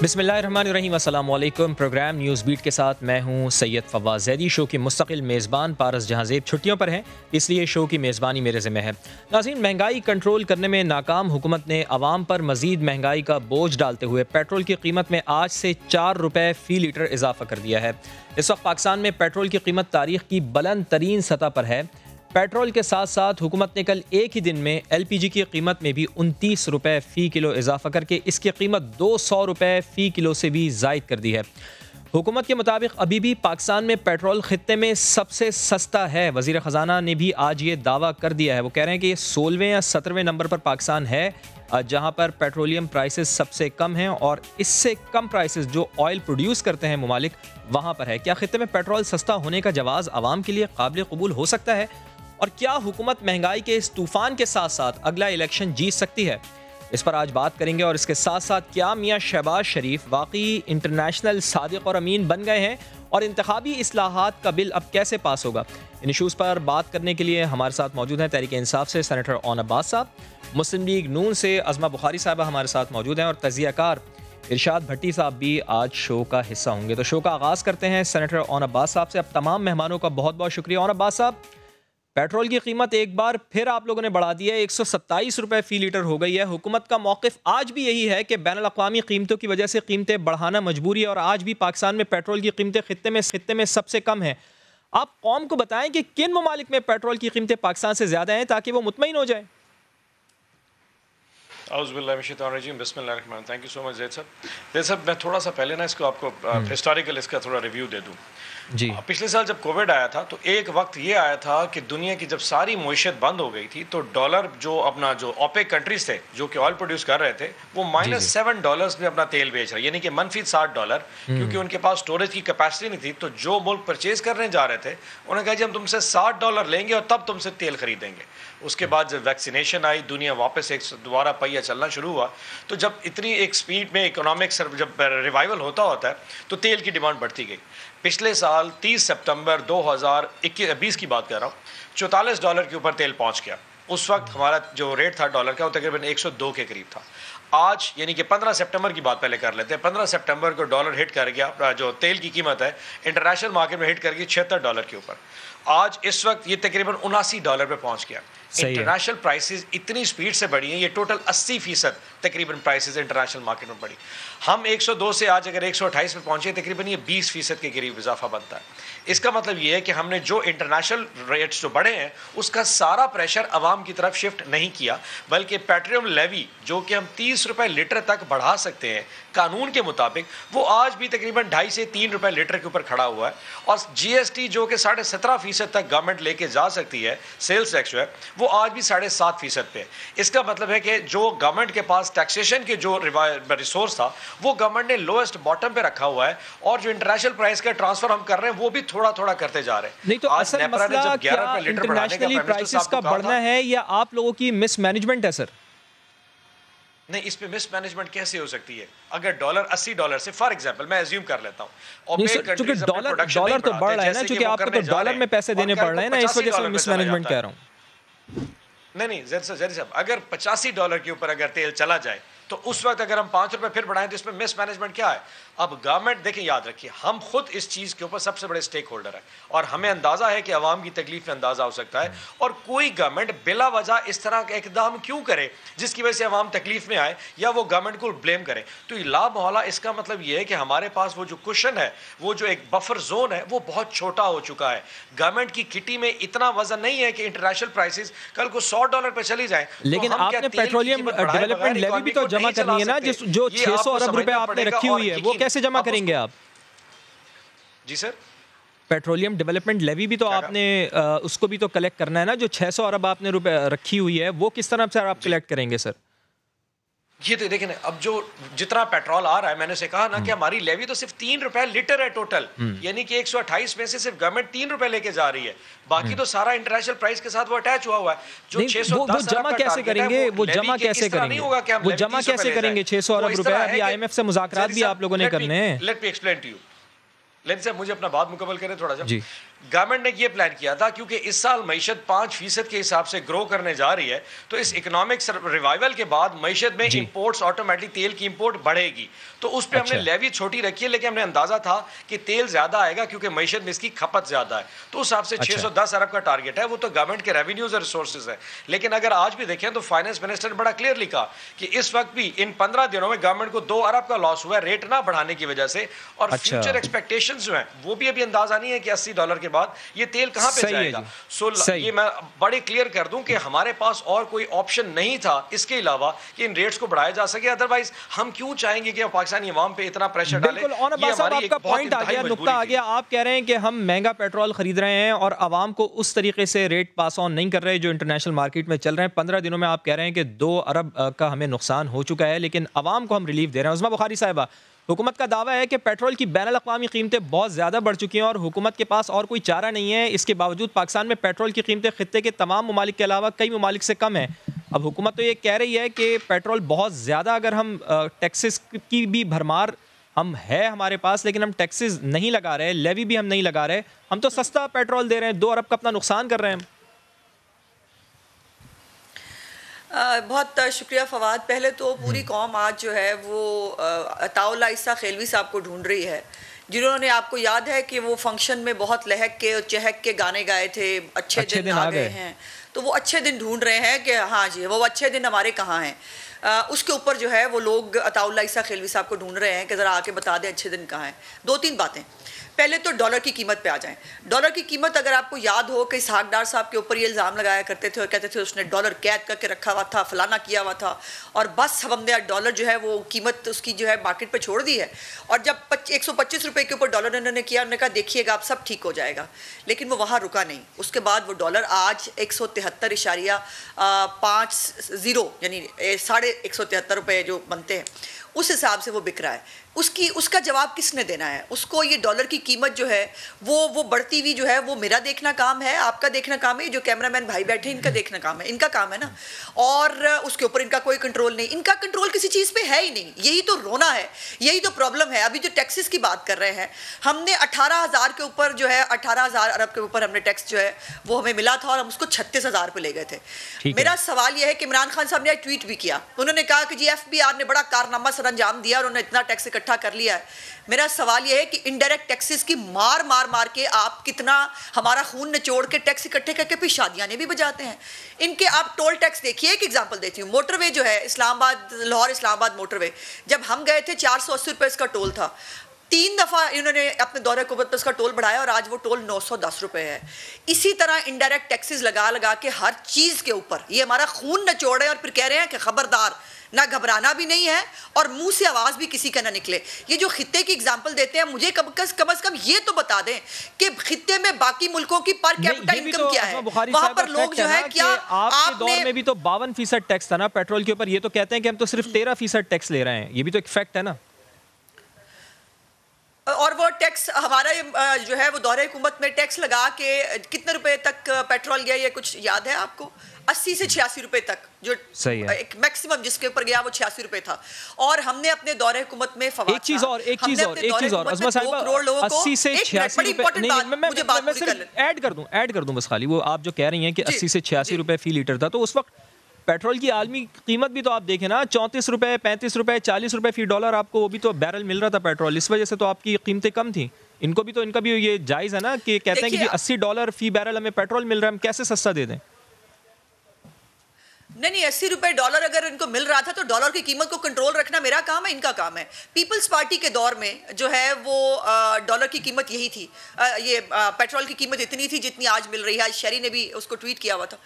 बिस्मिल्लाहिर्रहमानिर्रहीम, अस्सलाम वालेकुम। प्रोग्राम न्यूज़ बीट के साथ मैं हूं सैयद फवाद ज़ैदी। शो के मुस्तकिल मेज़बान पारस जहांज़ेब छुट्टियों पर हैं, इसलिए शो की मेज़बानी मेरे ज़िम्मे है। नाज़रीन, महंगाई कंट्रोल करने में नाकाम हुकूमत ने आवाम पर मज़ीद महंगाई का बोझ डालते हुए पेट्रोल की कीमत में आज से 4 रुपये फ़ी लीटर इजाफा कर दिया है। इस वक्त पाकिस्तान में पेट्रोल की कीमत तारीख़ की बुलंद तरीन सतह पर है। पेट्रोल के साथ साथ हुकूमत ने कल एक ही दिन में LPG की कीमत में भी 29 रुपये फ़ी किलो इजाफा करके इसकी कीमत 200 रुपये फ़ी किलो से भी ज़ायद कर दी है। हुकूमत के मुताबिक अभी भी पाकिस्तान में पेट्रोल खित्ते में सबसे सस्ता है। वज़ीर ख़जाना ने भी आज ये दावा कर दिया है। वो कह रहे हैं कि 16वें या 17वें नंबर पर पाकिस्तान है जहां पर पेट्रोलियम प्राइसेस सबसे कम हैं, और इससे कम प्राइसेस जो ऑयल प्रोड्यूस करते हैं ममालिक वहां पर है। क्या खित्ते में पेट्रोल सस्ता होने का जवाज़ आवाम के लिए काबिल कबूल हो सकता है? और क्या हुकूमत महंगाई के इस तूफान के साथ साथ अगला इलेक्शन जीत सकती है? इस पर आज बात करेंगे। और इसके साथ साथ क्या मियां शहबाज शरीफ वाकई इंटरनेशनल सादिक और अमीन बन गए हैं, और इंतखाबी इस्लाहात का बिल अब कैसे पास होगा? इन इशूज़ पर बात करने के लिए हमारे साथ मौजूद हैं तहरीक इंसाफ से सेनेटर ओन अब्बास साहब, मुस्लिम लीग नून से अज़मा बुखारी साहबा हमारे साथ मौजूद हैं, और तज़ियाकार इरशाद भट्टी साहब भी आज शो का हिस्सा होंगे। तो शो का आगाज़ करते हैं सेनेटर ओन अब्बास साहब से। अब तमाम मेहमानों का बहुत बहुत शुक्रिया। ओन अब्बास साहब, पेट्रोल की कीमत एक बार फिर आप लोगों ने बढ़ा दी है, 127 रुपये फ़ी लीटर हो गई है। हुकूमत का मौक़िफ़ आज भी यही है कि बैनुल-अक़वामी कीमतों की वजह से कीमतें बढ़ाना मजबूरी है, और आज भी पाकिस्तान में पेट्रोल की कीमतें खित्ते में सबसे कम हैं। आप कौम को बताएं कि किन ममालिक में पेट्रोल की कीमतें पाकिस्तान से ज़्यादा हैं, ताकि वो मुतमईन हो जाए। बिस्मिल्लाहिर्रहमानिर्रहीम। Thank you so much Zaid साहब। मैं थोड़ा सा पहले ना इसको आपको हिस्टोरिकल इसका थोड़ा रिव्यू दे दूँ जी। पिछले साल जब कोविड आया था तो एक वक्त ये आया था कि दुनिया की जब सारी मुईशत बंद हो गई थी तो डॉलर जो अपना जो ओपेक कंट्रीज थे जो कि ऑयल प्रोड्यूस कर रहे थे वो -$7 में अपना तेल बेच रहे, यानी कि -$60, क्योंकि उनके पास स्टोरेज की कैपेसिटी नहीं थी। तो जो मुल्क परचेज करने जा रहे थे उन्होंने कहा जी हम तुमसे $60 लेंगे और तब तुमसे तेल खरीदेंगे। उसके बाद जब वैक्सीनेशन आई, दुनिया वापस एक दोबारा पहिया चलना शुरू हुआ, तो जब इतनी एक स्पीड में इकोनॉमिक जब रिवाइवल होता है तो तेल की डिमांड बढ़ती गई। पिछले साल 30 सितंबर 2020 की बात कर रहा हूँ, $44 के ऊपर तेल पहुँच गया। उस वक्त हमारा जो रेट था डॉलर का वो तकरीबन 102 के करीब था। आज यानी कि 15 सितंबर की बात पहले कर लेते हैं। 15 सितंबर को डॉलर हिट कर गया, जो तेल की कीमत है इंटरनेशनल मार्केट में हिट कर गई $76 के ऊपर। आज इस वक्त ये तकरीबन $79 पे पहुंच गया। इंटरनेशनल प्राइसेस इतनी स्पीड से बढ़ी हैं, ये टोटल 80% तकरीबन प्राइसेस इंटरनेशनल मार्केट में बढ़ी। हम 102 से आज अगर 128 पे पहुंचे, तकरीबन ये 20% के करीब इजाफा बनता है। इसका मतलब ये है कि हमने जो इंटरनेशनल रेट्स जो बढ़े हैं उसका सारा प्रेशर आवाम की तरफ शिफ्ट नहीं किया, बल्कि पेट्रोलियम लेवी जो कि हम 30 रुपये लीटर तक बढ़ा सकते हैं कानून के मुताबिक, वो आज भी तकरीबन 2.5 से 3 रुपये लीटर के ऊपर खड़ा हुआ है। और GST जो कि 17.5% तक गवर्नमेंट लेके जा सकती है, सेल्स टैक्स जो है वो आज भी 7.5% पे है। इसका मतलब है कि जो गवर्नमेंट के पास टैक्सेशन के जो रिसोर्स था वो गवर्नमेंट ने लोएस्ट बॉटम पे रखा हुआ है, और जो इंटरनेशनल प्राइस का ट्रांसफर हम कर रहे हैं वो भी थोड़ा थोड़ा करते जा रहे हैं। नहीं तो असल मसला क्या इंटरनेशनली प्राइसेस का बढ़ना है या आप लोगों की मिसमैनेजमेंट है सर? नहीं, इस पे मिसमैनेजमेंट कैसे हो सकती है? अगर डॉलर $80 से फॉर एग्जांपल मैं अज्यूम कर लेता हूं, और क्योंकि डॉलर तो बढ़ रहा है ना, क्योंकि आपको तो डॉलर में पैसे देने पड़ रहे हैं ना, इस वजह से मिसमैनेजमेंट कह रहा हूं। नहीं जैद साहब, अगर $85 के ऊपर अगर तेल चला जाए तो उस वक्त अगर हम 5 रुपए फिर बढ़ाएं तो इसमें मिसमैनेजमेंट क्या है? अब गवर्नमेंट देखें, याद रखिए हम खुद इस चीज़ के ऊपर सबसे बड़े स्टेक होल्डर है, और हमें अंदाज़ा है कि अवाम की तकलीफ में अंदाज़ा हो सकता है, और कोई गवर्नमेंट बिला वजह इस तरह का इकदाम क्यों करे जिसकी वजह से अवाम तकलीफ में आए या वो गवर्नमेंट को ब्लेम करे। तो ला मोहल्ला इसका मतलब ये है कि हमारे पास वो जो कुशन है, वो जो एक बफर जोन है, वो बहुत छोटा हो चुका है। गवर्नमेंट की किटी में इतना वजन नहीं है कि इंटरनेशनल प्राइसेस कल को $100 पे चली जाए। लेकिन आपने पेट्रोलियम डेवलपमेंट लेवी भी तो जमा करनी है ना, जो 600 अरब रुपए आपने रखी हुई है, वो कैसे जमा करेंगे आप? जी सर, पेट्रोलियम डेवलपमेंट लेवी भी तो आपने उसको भी तो कलेक्ट करना है ना, जो 600 अरब आपने रुपए रखी हुई है, वो किस तरह से आप कलेक्ट करेंगे सर? ये तो देखें, अब जो जितना पेट्रोल आ रहा है, मैंने से कहा ना कि हमारी लेवी तो सिर्फ 3 रुपए लीटर है टोटल, यानी कि 128 में से सिर्फ गवर्नमेंट 3 रुपए लेके जा रही है, बाकी तो सारा इंटरनेशनल प्राइस के साथ वो अटैच हुआ हुआ है। जो 610 वो जमा कैसे करेंगे? वो जमा कैसे करेंगे? वो जमा कैसे करेंगे 600 अरब रुपए? अभी IMF से मुज़ाकरात भी आप लोगों ने करने हैं। Let me explain to you. लेकिन साहब मुझे अपना बात मुकम्मल करें थोड़ा सा। जी। गवर्नमेंट ने ये प्लान किया था क्योंकि इस साल मईशत 5% के हिसाब से ग्रो करने जा रही है, तो इस इकोनॉमिक रिवाइवल के बाद मईशत में इंपोर्ट्स ऑटोमेटिक तेल की इंपोर्ट बढ़ेगी, तो उस पर हमने लेवी छोटी रखी है, लेकिन हमने अंदाजा था कि तेल ज्यादा आएगा क्योंकि मईशत में इसकी खपत ज्यादा है, तो उस हिसाब से 610 अरब का टारगेट है। वो तो गवर्नमेंट के रेवेन्यूज और रिसोर्सेज है, लेकिन अगर आज भी देखें तो फाइनेंस मिनिस्टर ने बड़ा क्लियरली कहा कि इस वक्त भी इन 15 दिनों में गवर्नमेंट को 2 अरब का लॉस हुआ है रेट ना बढ़ाने की वजह से, और फ्यूचर एक्सपेक्टेशंस जो हैं वो भी अभी अंदाजा नहीं है कि $80 के बाद ये तेल कहां पे जाएगा। ये मैं बड़े क्लियर कर दूं कि हमारे पास और कोई ऑप्शन नहीं था इसके अलावा कि इन रेट्स को बढ़ाया जा सके, अदरवाइज हम क्यों चाहेंगे कि पाकिस्तानी अवाम पे इतना प्रेशर डालें। ये हमारी एक पॉइंट आ गया, नुक्ता आ गया। आप कह रहे हैं कि हम महंगा पेट्रोल खरीद रहे हैं और आवाम को उस तरीके से रेट पास ऑन नहीं कर रहे जो इंटरनेशनल मार्केट में चल रहे हैं। 15 दिनों में आप कह रहे हैं कि 2 अरब का हमें नुकसान हो चुका है, लेकिन आवाम को हम रिलीफ दे रहे हैं। उस्मा बुखारी साहिबा, हुकूमत का दावा है कि पेट्रोल की बैनुल अक़वामी कीमतें बहुत ज़्यादा बढ़ चुकी हैं और हुकूमत के पास और कोई चारा नहीं है। इसके बावजूद पाकिस्तान में पेट्रोल की कीमतें खित्ते के तमाम ममालिक के अलावा कई ममालिक से कम है। अब हुकूमत तो ये कह रही है कि पेट्रोल बहुत ज़्यादा, अगर हम टैक्सेस की भी भरमार हम है हमारे पास, लेकिन हम टैक्सेस नहीं लगा रहे, लेवी भी हम नहीं लगा रहे, हम तो सस्ता पेट्रोल दे रहे हैं, 2 अरब का अपना नुकसान कर रहे हैं। बहुत शुक्रिया फवाद। पहले तो पूरी कौम आज जो है वो अताउल्ला ईसा खेलवी साहब को ढूंढ रही है, जिन्होंने, आपको याद है कि वो फंक्शन में बहुत लहक के और चहक के गाने गाए थे, अच्छे दिन आ गए हैं, तो वो अच्छे दिन ढूंढ रहे हैं कि हाँ जी वो अच्छे दिन हमारे कहाँ हैं। उसके ऊपर जो है वो लोग अताउल्ला ईसा खेलवी साहब को ढूंढ रहे हैं कि ज़रा आके बता दें अच्छे दिन कहाँ हैं। 2-3 बातें। पहले तो डॉलर की कीमत पे आ जाएं। डॉलर की कीमत, अगर आपको याद हो कि इसहाक डार साहब के ऊपर ये इल्ज़ाम लगाया करते थे और कहते थे उसने डॉलर कैद करके रखा हुआ था, फलाना किया हुआ था, और बस हमने डॉलर जो है वो कीमत उसकी जो है मार्केट पे छोड़ दी है, और जब 125 रुपये के ऊपर डॉलर उन्होंने किया, उन्होंने कहा देखिएगा आप सब ठीक हो जाएगा, लेकिन वो वहाँ रुका नहीं। उसके बाद वो डॉलर आज 173.50 यानी 173.5 रुपये जो बनते हैं उस हिसाब से वो बिक रहा है। उसका जवाब किसने देना है? उसको ये डॉलर की कीमत जो है वो बढ़ती हुई जो है वो मेरा देखना काम है, आपका देखना काम है, जो कैमरामैन भाई बैठे इनका देखना काम है, इनका काम है ना, और उसके ऊपर इनका कोई कंट्रोल नहीं। इनका कंट्रोल किसी चीज़ पे है ही नहीं। यही तो रोना है, यही तो प्रॉब्लम है। अभी जो टैक्सेस की बात कर रहे हैं, हमने 18,000 के ऊपर जो है 18,000 अरब के ऊपर हमने टैक्स जो है वो हमें मिला था और हम उसको 36,000 पे ले गए थे। मेरा सवाल यह है कि इमरान खान साहब ने ट्वीट भी किया, उन्होंने कहा कि जी FBI ने बड़ा कारनामा सर अंजाम दिया और उन्होंने इतना टैक्स इकट्ठा कर लिया है। मेरा सवाल यह है कि इनडायरेक्ट टैक्सेस की मार के आप कितना हमारा खून निचोड़ के टैक्स इकट्ठे करके फिर शादियां भी बजाते हैं। इनके आप टोल टैक्स देखिए, एक एग्जांपल देती हूँ। मोटरवे जो है इस्लामाबाद, लाहौर इस्लामाबाद मोटरवे, जब हम गए थे 480 रुपये इसका टोल था। 3 दफ़ा इन्होंने अपने दौरे हुकूमत पर उसका टोल बढ़ाया और आज वो टोल 910 रुपये है। इसी तरह इनडायरेक्ट टैक्सेस लगा के हर चीज़ के ऊपर ये हमारा खून निचोड़ रहे हैं और फिर कह रहे हैं कि खबरदार, ना घबराना भी नहीं है और मुंह से आवाज़ भी किसी का ना निकले। ये जो खित्ते की एग्जाम्पल देते हैं, मुझे कम से कम ये तो बता दें कि खित्ते में बाकी मुल्कों की पर कैपिटा इनकम क्या है, वहाँ पर लोग जो है क्या आपके दौर में भी तो 52% टैक्स था ना पेट्रोल के ऊपर। ये तो कहते हैं कि हम तो सिर्फ 13% टैक्स ले रहे हैं, ये भी तो एक फैक्ट है ना। और वो टैक्स हमारा जो है वो दौरे हुकूमत में टैक्स लगा के कितने रुपए तक पेट्रोल गया, ये कुछ याद है आपको? 80 से 86 रुपए तक, जो सही है। एक मैक्सिमम जिसके ऊपर गया वो 86 रुपए था। और हमने अपने दौरे हुकूमत में एक चीज और अज़मा साहिबा, 80 से 86 रुपए, मैं ऐड कर दूं बस खाली, वो आप जो कह रही हैं कि 80 से 86 रुपए फी लीटर था, तो उस वक्त पेट्रोल की आलमी कीमत भी तो आप देखें ना, 34 रुपए, 35 रुपए, 40 रुपए फी डॉलर आपको वो भी तो बैरल मिल रहा था पेट्रोल। इस वजह से तो आपकी कीमतें कम थी। इनका भी ये जायज़ है ना कि कहते हैं कि $80 फी बैरल हमें पेट्रोल मिल रहा है, हम कैसे सस्ता दे दें? नहीं, $80 अगर इनको मिल रहा था तो डॉलर की कीमत को कंट्रोल रखना मेरा काम है, इनका काम है। पीपल्स पार्टी के दौर में जो है वो डॉलर की कीमत यही थी, ये पेट्रोल की कीमत इतनी थी जितनी आज मिल रही है। आज शहरी ने भी उसको ट्वीट किया हुआ था।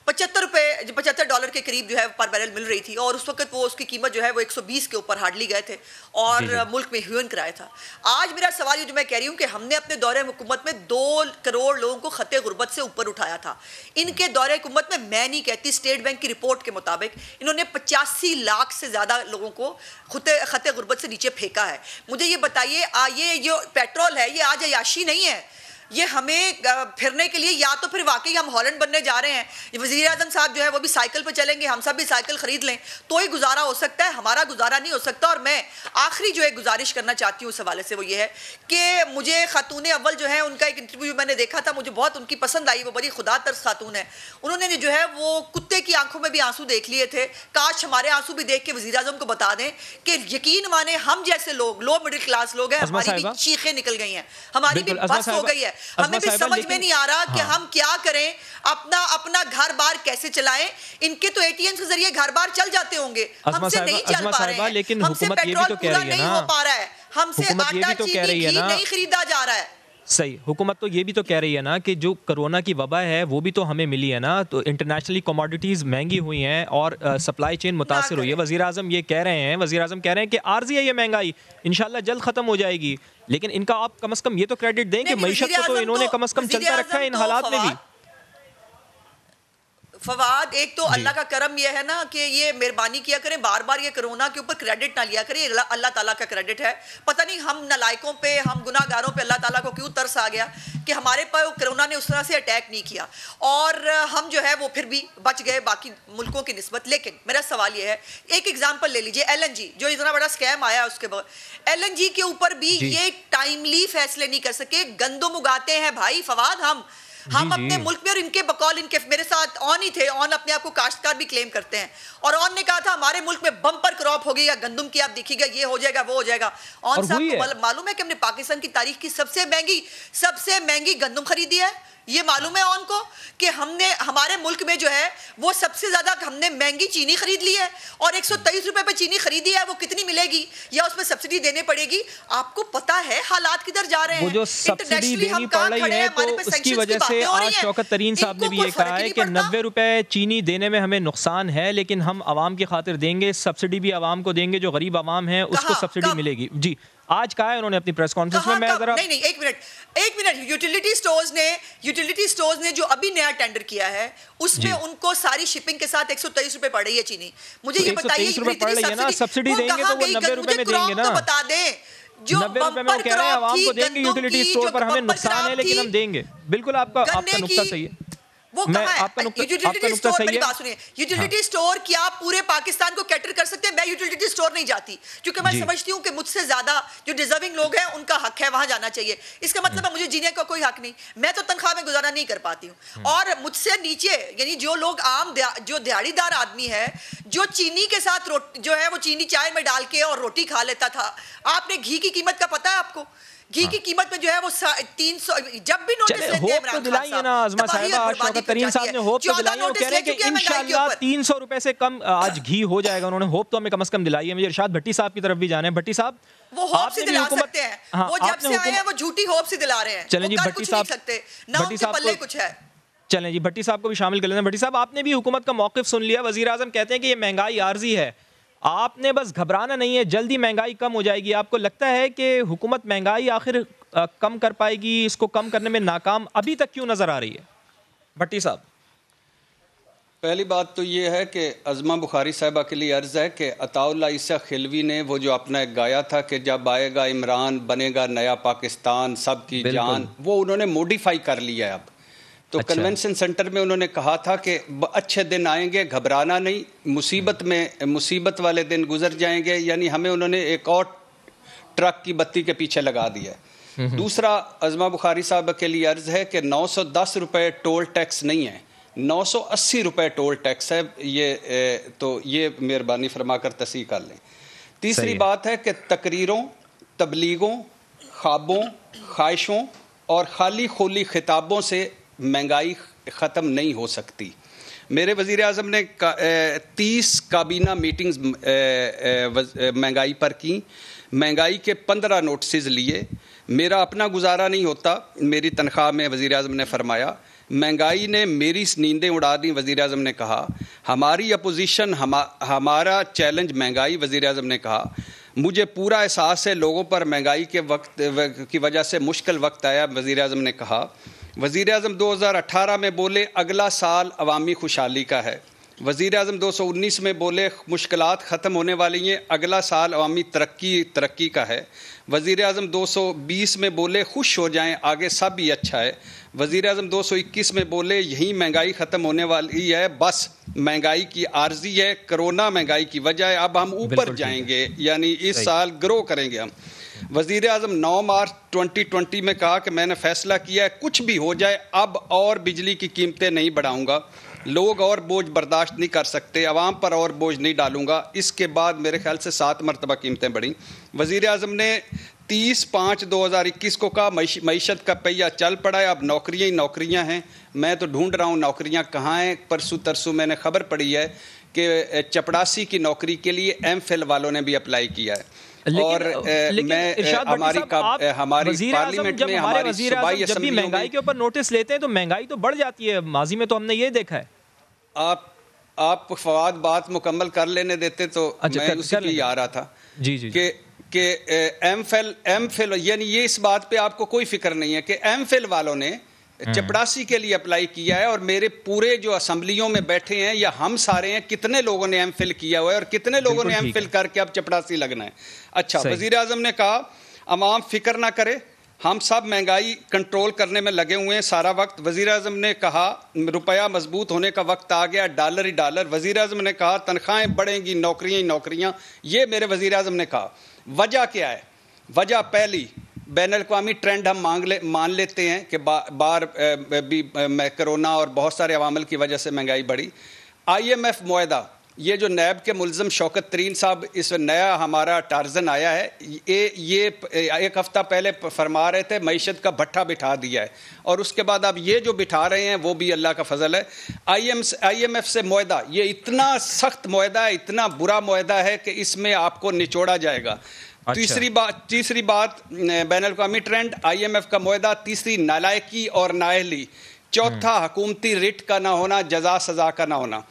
$75 के करीब जो है पर बैरल मिल रही थी, और उस वक्त वो उसकी कीमत जो है वो 120 के ऊपर हार्डली गए थे और मुल्क में ह्यून कराया था। आज मेरा सवाल ये जो मैं कह रही हूँ कि हमने अपने दौरे हुकूमत में 2 करोड़ लोगों को खते गुर्बत से ऊपर उठाया था। इनके दौरे हुकूमत में, मैं नहीं कहती, स्टेट बैंक की रिपोर्ट के मुताबिक इन्होंने 85 लाख से ज़्यादा लोगों को खते गुर्बत से नीचे फेंका है। मुझे ये बताइए, ये जो पेट्रोल है ये आज अयाशी नहीं है। ये हमें फिरने के लिए, या तो फिर वाकई हम हॉलैंड बनने जा रहे हैं, वज़ीर आज़म साहब जो है वो भी साइकिल पे चलेंगे, हम सब भी साइकिल खरीद लें तो ही गुजारा हो सकता है, हमारा गुजारा नहीं हो सकता। और मैं आखिरी जो एक गुजारिश करना चाहती हूँ उस हवाले से वो ये है कि मुझे खातून अव्वल जो है उनका एक इंटरव्यू मैंने देखा था, मुझे बहुत उनकी पसंद आई, वो बड़ी खुदा तर्स खातून है। उन्होंने जो है वो कुत्ते की आंखों में भी आंसू देख लिए थे, काश हमारे आंसू भी देख के वज़ीर आज़म को बता दें कि यकीन माने हम जैसे लोग, लो मिडिल क्लास लोग हैं, हमारी भी चीखें निकल गई हैं, हमारी भी बस हो गई है, हमें भी समझ में नहीं आ रहा कि हम क्या करें, अपना घर बार कैसे चलाएं। इनके तो एटीएम के जरिए घर बार चल जाते होंगे, हमसे नहीं चल पा रहे हैं, लेकिन हमसे पेट्रोल पूरा नहीं हो पा रहा है, हमसे आटा चीनी घी नहीं खरीदा जा रहा है। सही, हुकूमत तो ये भी तो कह रही है ना कि जो कोरोना की वबा है वो भी तो हमें मिली है ना, तो इंटरनेशनली कमोडिटीज़ महंगी हुई हैं और सप्लाई चेन मुतासिर हुई है। वज़ीर आज़म ये कह रहे हैं, वज़ीर आज़म कह रहे हैं कि आर्जी है ये महंगाई, इंशाल्लाह जल्द ख़त्म हो जाएगी, लेकिन इनका आप कम से कम ये तो क्रेडिट दें कि मईशत को तो इन्होंने कम से कम चलता रखा है इन हालात में भी। फवाद, एक तो अल्लाह का करम यह है ना कि ये मेहरबानी किया करें, बार बार ये कोरोना के ऊपर क्रेडिट ना लिया करें, अल्लाह ताला का क्रेडिट है। पता नहीं हम नालायकों पे, हम गुनाहगारों पे अल्लाह ताला को क्यों तरस आ गया कि हमारे पर कोरोना ने उस तरह से अटैक नहीं किया और हम जो है वो फिर भी बच गए बाकी मुल्कों की निस्बत। लेकिन मेरा सवाल ये है, एक एग्जाम्पल ले लीजिए, LNG जो इतना बड़ा स्कैम आया उसके बाद, LNG के ऊपर भी ये टाइमली फैसले नहीं कर सके। गंदम उगाते हैं भाई फवाद हम अपने मुल्क में, और इनके बकौल, इनके मेरे साथ ऑन ही थे, ऑन अपने आप को काश्तकार भी क्लेम करते हैं, और ऑन ने कहा था हमारे मुल्क में बम्पर क्रॉप होगी या गंदम की, आप देखिएगा ये हो जाएगा वो हो जाएगा। ऑन साहब को मालूम है कि हमने पाकिस्तान की तारीख की सबसे महंगी गंदम खरीदी है, ये मालूम है ऑन को कि हमने हमारे मुल्क में जो है वो सबसे ज्यादा हमने महंगी चीनी खरीद ली है, और 123 रुपए पे चीनी खरीदी है, वो कितनी मिलेगी या उसमें सब्सिडी देने पड़ेगी? आपको पता है हालात किधर जा रहे हैं, वो जो सब्सिडी देनी पड़ रही है तो उसकी वजह से आज शौकत तरीन साहब ने भी ये कहा है कि 90 रुपए चीनी देने में हमें नुकसान है, लेकिन हम आवाम की खातिर देंगे, सब्सिडी भी आवाम को देंगे, जो गरीब आवाम है उसको सब्सिडी मिलेगी। जी, आज कहा है उन्होंने अपनी प्रेस कॉन्फ्रेंस में। मैं जरा नहीं एक मिनट यूटिलिटी स्टोर्स ने जो अभी नया टेंडर किया है उसमें उनको सारी शिपिंग के साथ 123 रुपए पड़ रही है चीनी। मुझे ये बताइए, सब्सिडी देंगे तो वो 90 रुपए में देंगे ना, बता दें जो 90 रुपए में कह रहे हैं आवाम को देंगे यूटिलिटी स्टोर पर, हमें नुकसान है लेकिन हम देंगे। बिल्कुल आपका नुक्ता सही है, वो यूटिलिटी स्टोर क्या पूरे पाकिस्तान को कैटर कर सकते हैं? मैं यूटिलिटी स्टोर नहीं जाती क्योंकि मैं समझती हूँ कि मुझसे ज्यादा जो डिजर्विंग लोग हैं उनका हक है वहां जाना चाहिए। इसका मतलब है मुझे जीने का कोई हक नहीं, मैं तो तनख्वाह में गुजारा नहीं कर पाती हूँ। और मुझसे नीचे यानी जो लोग जो दिहाड़ीदार आदमी है, जो चीनी के साथ जो है वो चीनी चाय में डाल के और रोटी खा लेता था, आपने घी की कीमत का पता है आपको? घी की कीमत में जो है वो 300, जब भी नोटिस लेते हैं तो दिलाई है ना आजमा साहिबा, आज शौकत तरीन साहब ने होप तो दिलाई है, वो कह रहे हैं कि इंशाल्लाह 300 रुपए से कम आज घी हो जाएगा। उन्होंने होप तो हमें कम से कम दिलाई है। मुझे इरशाद भट्टी साहब की तरफ भी जाना है। भट्टी साहब, वो होप से दिला सकते हैं, वो जब से आए हैं वो झूठी होप से दिला रहे हैं। चलें जी भट्टी साहब, भट्टी साहब कुछ है, चलें जी भट्टी साहब को भी शामिल कर लेते हैं। भट्टी साहब, आपने भी हुकूमत का मौक़िफ़ सुन लिया, वज़ीर आज़म कहते हैं कि ये महंगाई आर्जी है, आपने बस घबराना नहीं है, जल्दी महंगाई कम हो जाएगी। आपको लगता है कि हुकूमत महंगाई आखिर कम कर पाएगी? इसको कम करने में नाकाम अभी तक क्यों नजर आ रही है? भट्टी साहब, पहली बात तो ये है कि अज़मा बुखारी साहिबा के लिए अर्ज़ है कि अताउल्लाह ईसा खिलवी ने वो जो अपना एक गाया था कि जब आएगा इमरान बनेगा नया पाकिस्तान सबकी जान, वो उन्होंने मॉडिफाई कर लिया है अब। तो कन्वेंशन सेंटर में उन्होंने कहा था कि अच्छे दिन आएंगे, घबराना नहीं, मुसीबत वाले दिन गुजर जाएंगे, यानी हमें उन्होंने एक और ट्रक की बत्ती के पीछे लगा दिया। दूसरा, अज़मा बुखारी साहब के लिए अर्ज़ है कि 910 रुपये टोल टैक्स नहीं है, 980 रुपये टोल टैक्स है। तो ये मेहरबानी फरमा कर तस्दीक कर लें। तीसरी बात है कि तकरीरों, तबलीगों, ख्वाबों, ख्वाहिशों और खाली खोली खिताबों से महंगाई ख़त्म नहीं हो सकती। मेरे वज़ीर आज़म ने 30 काबीना मीटिंग्स महंगाई पर की, महंगाई के 15 नोटिस लिए। मेरा अपना गुजारा नहीं होता मेरी तनख्वाह में, वज़ीर आज़म ने फरमाया। महंगाई ने मेरी नींदें उड़ा दी, वज़ीर आज़म ने कहा। हमारी अपोजिशन, हमारा चैलेंज महंगाई, वज़ीर आज़म ने कहा। मुझे पूरा एहसास है लोगों पर महंगाई के वक्त की वजह से मुश्किल वक्त आया, वज़ीर आज़म ने कहा। वज़ीर आज़म 2018 में बोले अगला साल अवामी खुशहाली का है, वज़ीर आज़म 219 में बोले मुश्किलात ख़त्म होने वाली हैं, अगला साल अवामी तरक्की का है। वज़ीर आज़म 220 में बोले खुश हो जाएं, आगे सब ही अच्छा है। वज़ीर आज़म 221 में बोले यही महंगाई ख़त्म होने वाली है, बस महंगाई की आर्जी है, कोरोना महंगाई की वजह है, अब हम ऊपर जाएंगे, यानी इस साल ग्रो करेंगे हम। वज़ीर आज़म 9 मार्च 2020 में कहा कि मैंने फ़ैसला किया है कुछ भी हो जाए अब और बिजली की कीमतें नहीं बढ़ाऊँगा, लोग और बोझ बर्दाश्त नहीं कर सकते, आवाम पर और बोझ नहीं डालूंगा। इसके बाद मेरे ख्याल से 7 मरतबा कीमतें बढ़ी। वज़ीर आज़म ने 30/5/2021 को कहा मईशत का पहिया चल पड़ा है, अब नौकरियाँ ही नौकरियाँ हैं, मैं तो ढूंढ रहा हूँ नौकरियाँ कहाँ हैं। परसों तरसों मैंने खबर पड़ी है कि चपड़ासी की नौकरी के लिए MPhil वालों ने भी अप्लाई किया है। और हमारी पार्लियामेंट में हमारी सूबाई असेंबली में महंगाई के ऊपर नोटिस लेते हैं तो महंगाई तो बढ़ जाती है, माजी में तो हमने ये देखा है। आप फवाद बात मुकम्मल कर लेने देते तो मैं उसी के लिए आ रहा था जी जी कि MPhil यानी ये इस बात पे आपको कोई फिक्र नहीं है कि MPhil वालों ने चपड़ासी के लिए अप्लाई किया है, और मेरे पूरे जो असम्बलियों में बैठे हैं या हम सारे हैं, कितने लोगों ने MPhil किया हुआ है और कितने लोगों ने MPhil करके अब चपड़ासी लगना है। अच्छा, वज़ीर आज़म ने कहा अवाम फिक्र ना करे, हम सब महंगाई कंट्रोल करने में लगे हुए हैं सारा वक्त। वज़ीर आज़म ने कहा रुपया मजबूत होने का वक्त आ गया, डॉलर ही डॉलर। वज़ीर आज़म ने कहा तनख्वाहें बढ़ेंगी, नौकरियाँ ही नौकरियाँ। ये मेरे वज़ीर आज़म ने कहा। वजह क्या है? वजह पहली, बैनुल-अक़वामी ट्रेंड हम मान लेते हैं कि बार भी कोरोना और बहुत सारे अवामल की वजह से महंगाई बढ़ी। IMF मुआहदा, ये जो नैब के मुल्ज़म शौकत तरीन साहब इस नया हमारा टार्जन आया है, ये एक हफ़्ता पहले फरमा रहे थे मईशत का भट्ठा बिठा दिया है, और उसके बाद अब ये जो बिठा रहे हैं वो भी अल्लाह का फजल है। IMF से मुआहदा, ये इतना सख्त मुआहदा है, इतना बुरा मुआहदा है कि इसमें आपको निचोड़ा जाएगा। अच्छा। तीसरी बात बैनुल-अक़वामी ट्रेंड, IMF का मुआहदा। तीसरी नालायकी और नाअहली। चौथा हुकूमती रिट का ना होना, जजा सजा का ना होना।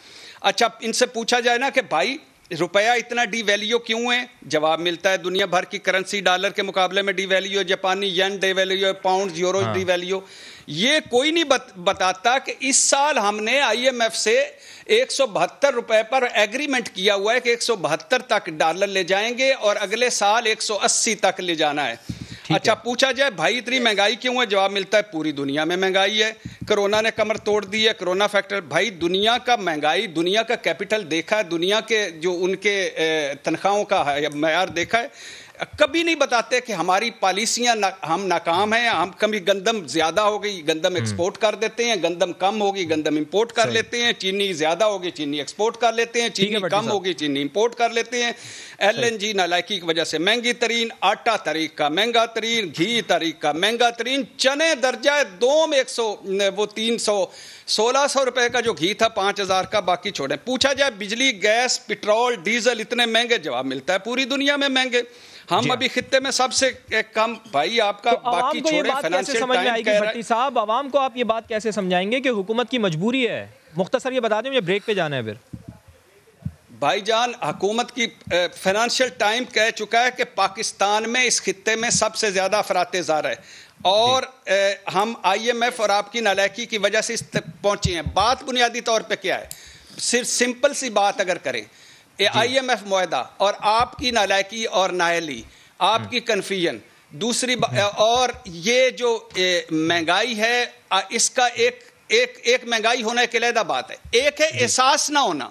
अच्छा, इनसे पूछा जाए ना कि भाई रुपया इतना डिवैल्यू क्यों है? जवाब मिलता है दुनिया भर की करेंसी डॉलर के मुकाबले में डिवैल्यू है, जापानी येन डिवैल्यू है, पाउंड यूरो डिवैल्यू। ये कोई नहीं बताता कि इस साल हमने IMF से 172 रुपए पर एग्रीमेंट किया हुआ है कि 172 तक डॉलर ले जाएंगे और अगले साल 180 तक ले जाना है। अच्छा, पूछा जाए भाई इतनी महंगाई क्यों है? जवाब मिलता है पूरी दुनिया में महंगाई है, कोरोना ने कमर तोड़ दी है, कोरोना फैक्टर। भाई दुनिया का महंगाई, दुनिया का कैपिटल देखा है, दुनिया के जो उनके तनख्वाहों का मयार देखा है, कभी नहीं बताते कि हमारी पॉलिसियां हम नाकाम हैं। हम कभी गंदम ज़्यादा हो गई, गंदम एक्सपोर्ट कर देते हैं, गंदम कम होगी, गंदम इंपोर्ट कर लेते हैं, चीनी ज़्यादा होगी, चीनी एक्सपोर्ट कर लेते हैं, चीनी कम होगी, चीनी इंपोर्ट कर लेते हैं। LNG नालायकी की वजह से महंगी तरीन, आटा तारीख का महंगा तरीन, घी तारीख का महंगा तरीन, चने दर्जा 2 में 1600 रुपए का जो घी था 5000 का, बाकी छोड़े। पूछा जाए बिजली, गैस, पेट्रोल, डीजल इतने महंगे, जवाब मिलता है पूरी दुनिया में महंगे। हम अभी खित्ते में सबसे कम। भाई आपका तो बाकी छोड़े, फाइनेंशियल टाइम भट्टी साहब, आवाम को आप ये बात कैसे समझाएंगे कि हुकूमत की मजबूरी है? मुख्तसर ये बता दें, मुझे ब्रेक पे जाना है फिर। भाईजान, हुकूमत की फाइनेंशियल टाइम कह चुका है कि पाकिस्तान में इस खित्ते में सबसे ज्यादा अफरात ज़ार है, और हम IMF और आपकी नालायकी की वजह से इस तक पहुंचे हैं। बात बुनियादी तौर पे क्या है? सिर्फ सिंपल सी बात अगर करें, IMF मुआहदा और आपकी नालायकी और नाअहली, आपकी कन्फ्यूजन, दूसरी और ये जो महंगाई है, इसका एक महंगाई होने के अलग बात है, एक है एहसास ना होना।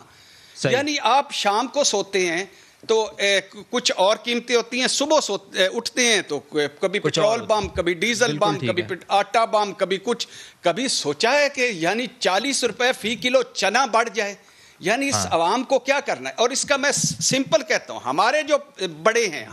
यानी आप शाम को सोते हैं तो कुछ और कीमतें होती हैं, सुबह उठते हैं तो कभी पेट्रोल बम, कभी डीजल बम, कभी आटा बम, कभी कुछ। कभी सोचा है कि यानी 40 रुपए फी किलो चना बढ़ जाए? यानी इस आवाम को क्या करना है? और इसका मैं सिंपल कहता हूं, हमारे जो बड़े हैं,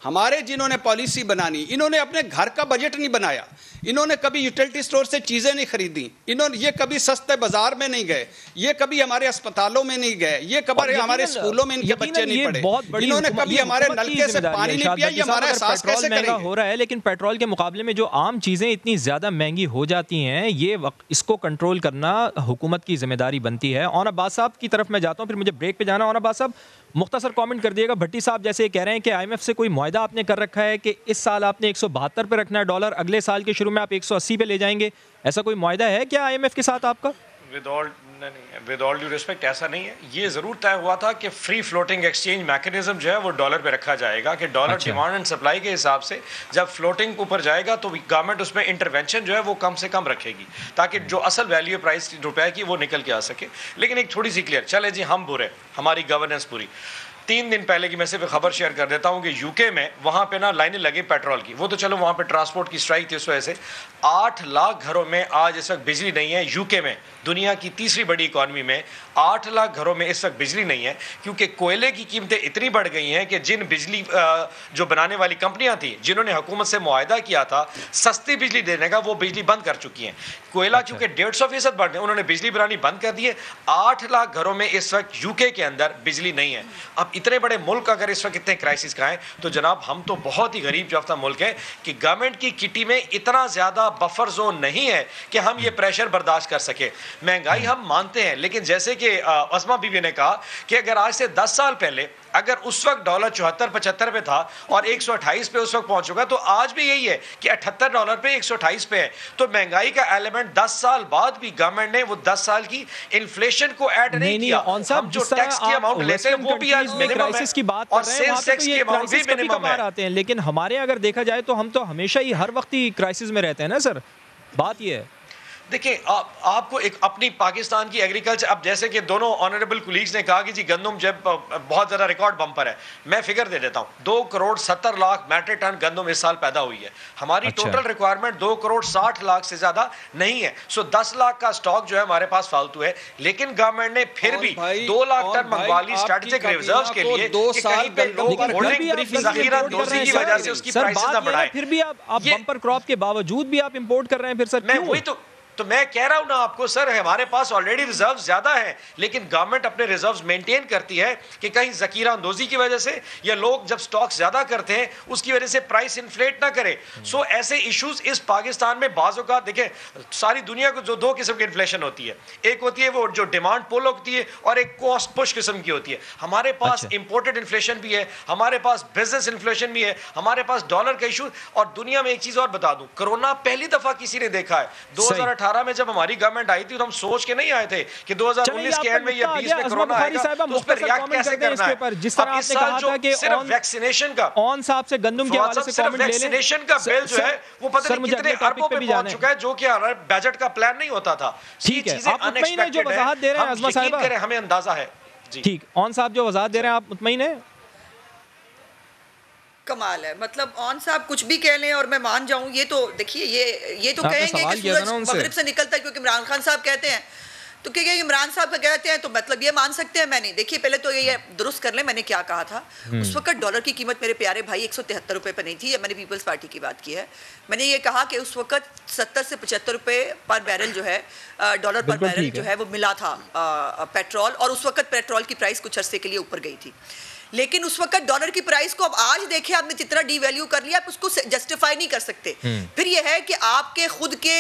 हमारे जिन्होंने पॉलिसी बनानी, इन्होंने अपने घर का बजट नहीं बनाया, इन्होंने कभी यूटिलिटी स्टोर से चीजें नहीं खरीदी, ये कभी सस्ते बाजार में नहीं गए, ये कभी हमारे अस्पतालों में नहीं गए, ये कभी हमारे स्कूलों में इनके बच्चे नहीं पढ़े, इन्होंने कभी हमारे नलके से पानी नहीं पिया। ये हमारा एहसास कैसे करेंगे? हो रहा है, लेकिन पेट्रोल के मुकाबले में जो आम चीजें इतनी ज्यादा महंगी हो जाती हैं, ये इसको कंट्रोल करना हुकूमत की जिम्मेदारी बनती है। और अब्बास साहब की तरफ मैं जाता हूँ, फिर मुझे ब्रेक पे जाना। और अब्बास साहब मुख्तसर कमेंट कर दिएगा। भट्टी साहब जैसे कह रहे हैं कि IMF से कोई मुआहदा आपने कर रखा है कि इस साल आपने 172 पे रखना है डॉलर, अगले साल के शुरू में आप 180 पे ले जाएंगे, ऐसा कोई मुआहदा है क्या IMF के साथ आपका? विद ऑल नहीं, विद ऑल ड्यू रिस्पेक्ट ऐसा नहीं है। ये ज़रूर तय हुआ था कि फ्री फ्लोटिंग एक्सचेंज मैकेनिज्म जो है वो डॉलर पे रखा जाएगा, कि डॉलर डिमांड एंड सप्लाई के हिसाब से जब फ्लोटिंग ऊपर जाएगा तो गवर्नमेंट उसमें इंटरवेंशन जो है वो कम से कम रखेगी, ताकि जो असल वैल्यू प्राइस रुपए की वो निकल के आ सके। लेकिन एक थोड़ी सी क्लियर, चले जी हम बुरे, हमारी गवर्नेंस पूरी। 3 दिन पहले की मैं सिर्फ खबर शेयर कर देता हूँ कि यूके में वहाँ पे ना लाइनें लगी पेट्रोल की, वो तो चलो वहाँ पे ट्रांसपोर्ट की स्ट्राइक थी, उस वजह से 8 लाख घरों में आज इस वक्त बिजली नहीं है। यूके में, दुनिया की तीसरी बड़ी इकॉनमी में 8 लाख घरों में इस वक्त बिजली नहीं है, क्योंकि कोयले की कीमतें इतनी बढ़ गई हैं कि जिन बिजली जो बनाने वाली कंपनियां थी, जिन्होंने हुकूमत से मुआहदा किया था सस्ती बिजली देने का, वो बिजली बंद कर चुकी हैं। कोयला चूँकि 150% बढ़ गया, उन्होंने बिजली बनानी बंद कर दी है। 8 लाख घरों में इस वक्त यूके के अंदर बिजली नहीं है। अब इतने बड़े मुल्क अगर इस वक्त इतने क्राइसिस का है, तो जनाब हम तो बहुत ही गरीब याफ्ता मुल्क है कि गवर्नमेंट की किटी में इतना ज़्यादा बफर जोन नहीं है कि हम ये प्रेशर बर्दाश्त कर सके। महंगाई हम मानते हैं, लेकिन जैसे कि अस्मा बीवी ने कहा कि अगर आज से 10 साल पहले अगर उस वक्त डॉलर 74-75 पे था और 128 पे उस वक्त पहुंच चुका, तो आज भी यही है कि $78 पे 128 पे है। तो महंगाई का एलिमेंट 10 साल बाद भी गवर्नमेंट ने वो 10 साल की इन्फ्लेशन को ऐड नहीं किया। हम जो टैक्स की अमाउंट लेते हैं वो भी आज मिनिमम है, की बात कर और रहे हैं, सेल्स टैक्स की अमाउंट भी मिनिमम है। आते हैं, लेकिन हमारे अगर देखा जाए तो हम तो हमेशा ही हर वक्त ही क्राइसिस में रहते हैं ना सर। बात ये है, देखिए आपको एक अपनी पाकिस्तान की एग्रीकल्चर, अब जैसे कि दोनों ऑनरेबल कुलीग्स ने कहा कि जी गंदम जब बहुत ज़्यादा रिकॉर्ड बम्पर है, मैं फिगर दे देता हूँ, 2,70,00,000 मैट्रिक टन गंदम इस साल पैदा हुई है। हमारी टोटल रिक्वायरमेंट 2,60,00,000 से ज़्यादा नहीं है। सो 10 लाख का स्टॉक जो है हमारे पास फालतू है, लेकिन गवर्नमेंट ने फिर भी 2 लाख टन मंगवा ली स्ट्रेटेजिक रिजर्व के लिए, कि कहीं पे लोग होल्डिंग ज़खीरा दोषी की वजह से उसकी प्राइसेस ना बढ़ाएं। फिर भी आप बम्पर क्रॉप के बावजूद भी आप इंपोर्ट कर रहे हैं, फिर सर मैं वही तो मैं कह रहा हूं ना आपको सर, हमारे पास ऑलरेडी रिजर्व ज्यादा है, लेकिन गवर्नमेंट अपने रिजर्व्स मेंटेन करती है कि कहीं जकीरा अंदोजी की वजह से या लोग जब स्टॉक ज्यादा करते हैं उसकी वजह से प्राइस इन्फ्लेट ना करे। सो ऐसे इश्यूज इस पाकिस्तान में बाज़ औक़ात देखें, सारी दुनिया को जो 2 किस्म की इन्फ्लेशन होती है, एक होती है वो जो डिमांड पुल होती है और एक कॉस्ट पुश किस्म की होती है। हमारे पास इंपोर्टेड इन्फ्लेशन भी है, हमारे पास बिजनेस इन्फ्लेशन भी है, हमारे पास डॉलर का इशू। और दुनिया में एक चीज और बता दूं, कोरोना पहली दफा किसी ने देखा है। 2018 में जब हमारी गवर्नमेंट आई थी तो हम सोच के नहीं आए थे कि 2019 के एंड में या 20 में कोरोना आएगा, तो उस पर रिएक्ट कैसे करना है। जिस तरह आपने कहा था कि सिर्फ वैक्सीनेशन का ऑन साहब से गंदम के हवाले से कमेंट ले लें, वैक्सीनेशन का बिल जो है वो पता नहीं कितने अरबों पे पहुंच चुका है, जो कि बजट का प्लान नहीं होता था। ठीक है, आप मुतमईन हैं जो वजाहत दे रहे हैं अज़मा साहिबा, हमें अंदाजा है। ठीक, ऑन साहब जो वजाहत दे रहे हैं, आप मुतमईन हैं? कमाल है, मतलब ऑन साहब कुछ भी कह लें और मैं मान जाऊं। ये तो देखिए, ये तो कहेंगे कि सूरज मगरिब से निकलता है, क्योंकि इमरान खान साहब कहते हैं, तो क्या इमरान साहब का कहते हैं तो मतलब ये मान सकते हैं। मैं नहीं, देखिए पहले तो ये दुरुस्त कर लें, मैंने क्या कहा था। उस वक्त डॉलर की कीमत मेरे प्यारे भाई 173 रुपये पर नहीं थी। मैंने पीपल्स पार्टी की बात की है। मैंने ये कहा कि उस वक्त 70 से 75 रुपये पर बैरल जो है, डॉलर पर बैरल जो है वो मिला था पेट्रोल, और उस वक्त पेट्रोल की प्राइस कुछ अरसे के लिए ऊपर गई थी। लेकिन उस वक्त डॉलर की प्राइस को अब आज देखिए आपने जितना डीवैल्यू कर लिया, आप उसको जस्टिफाई नहीं कर सकते। फिर यह है कि आपके खुद के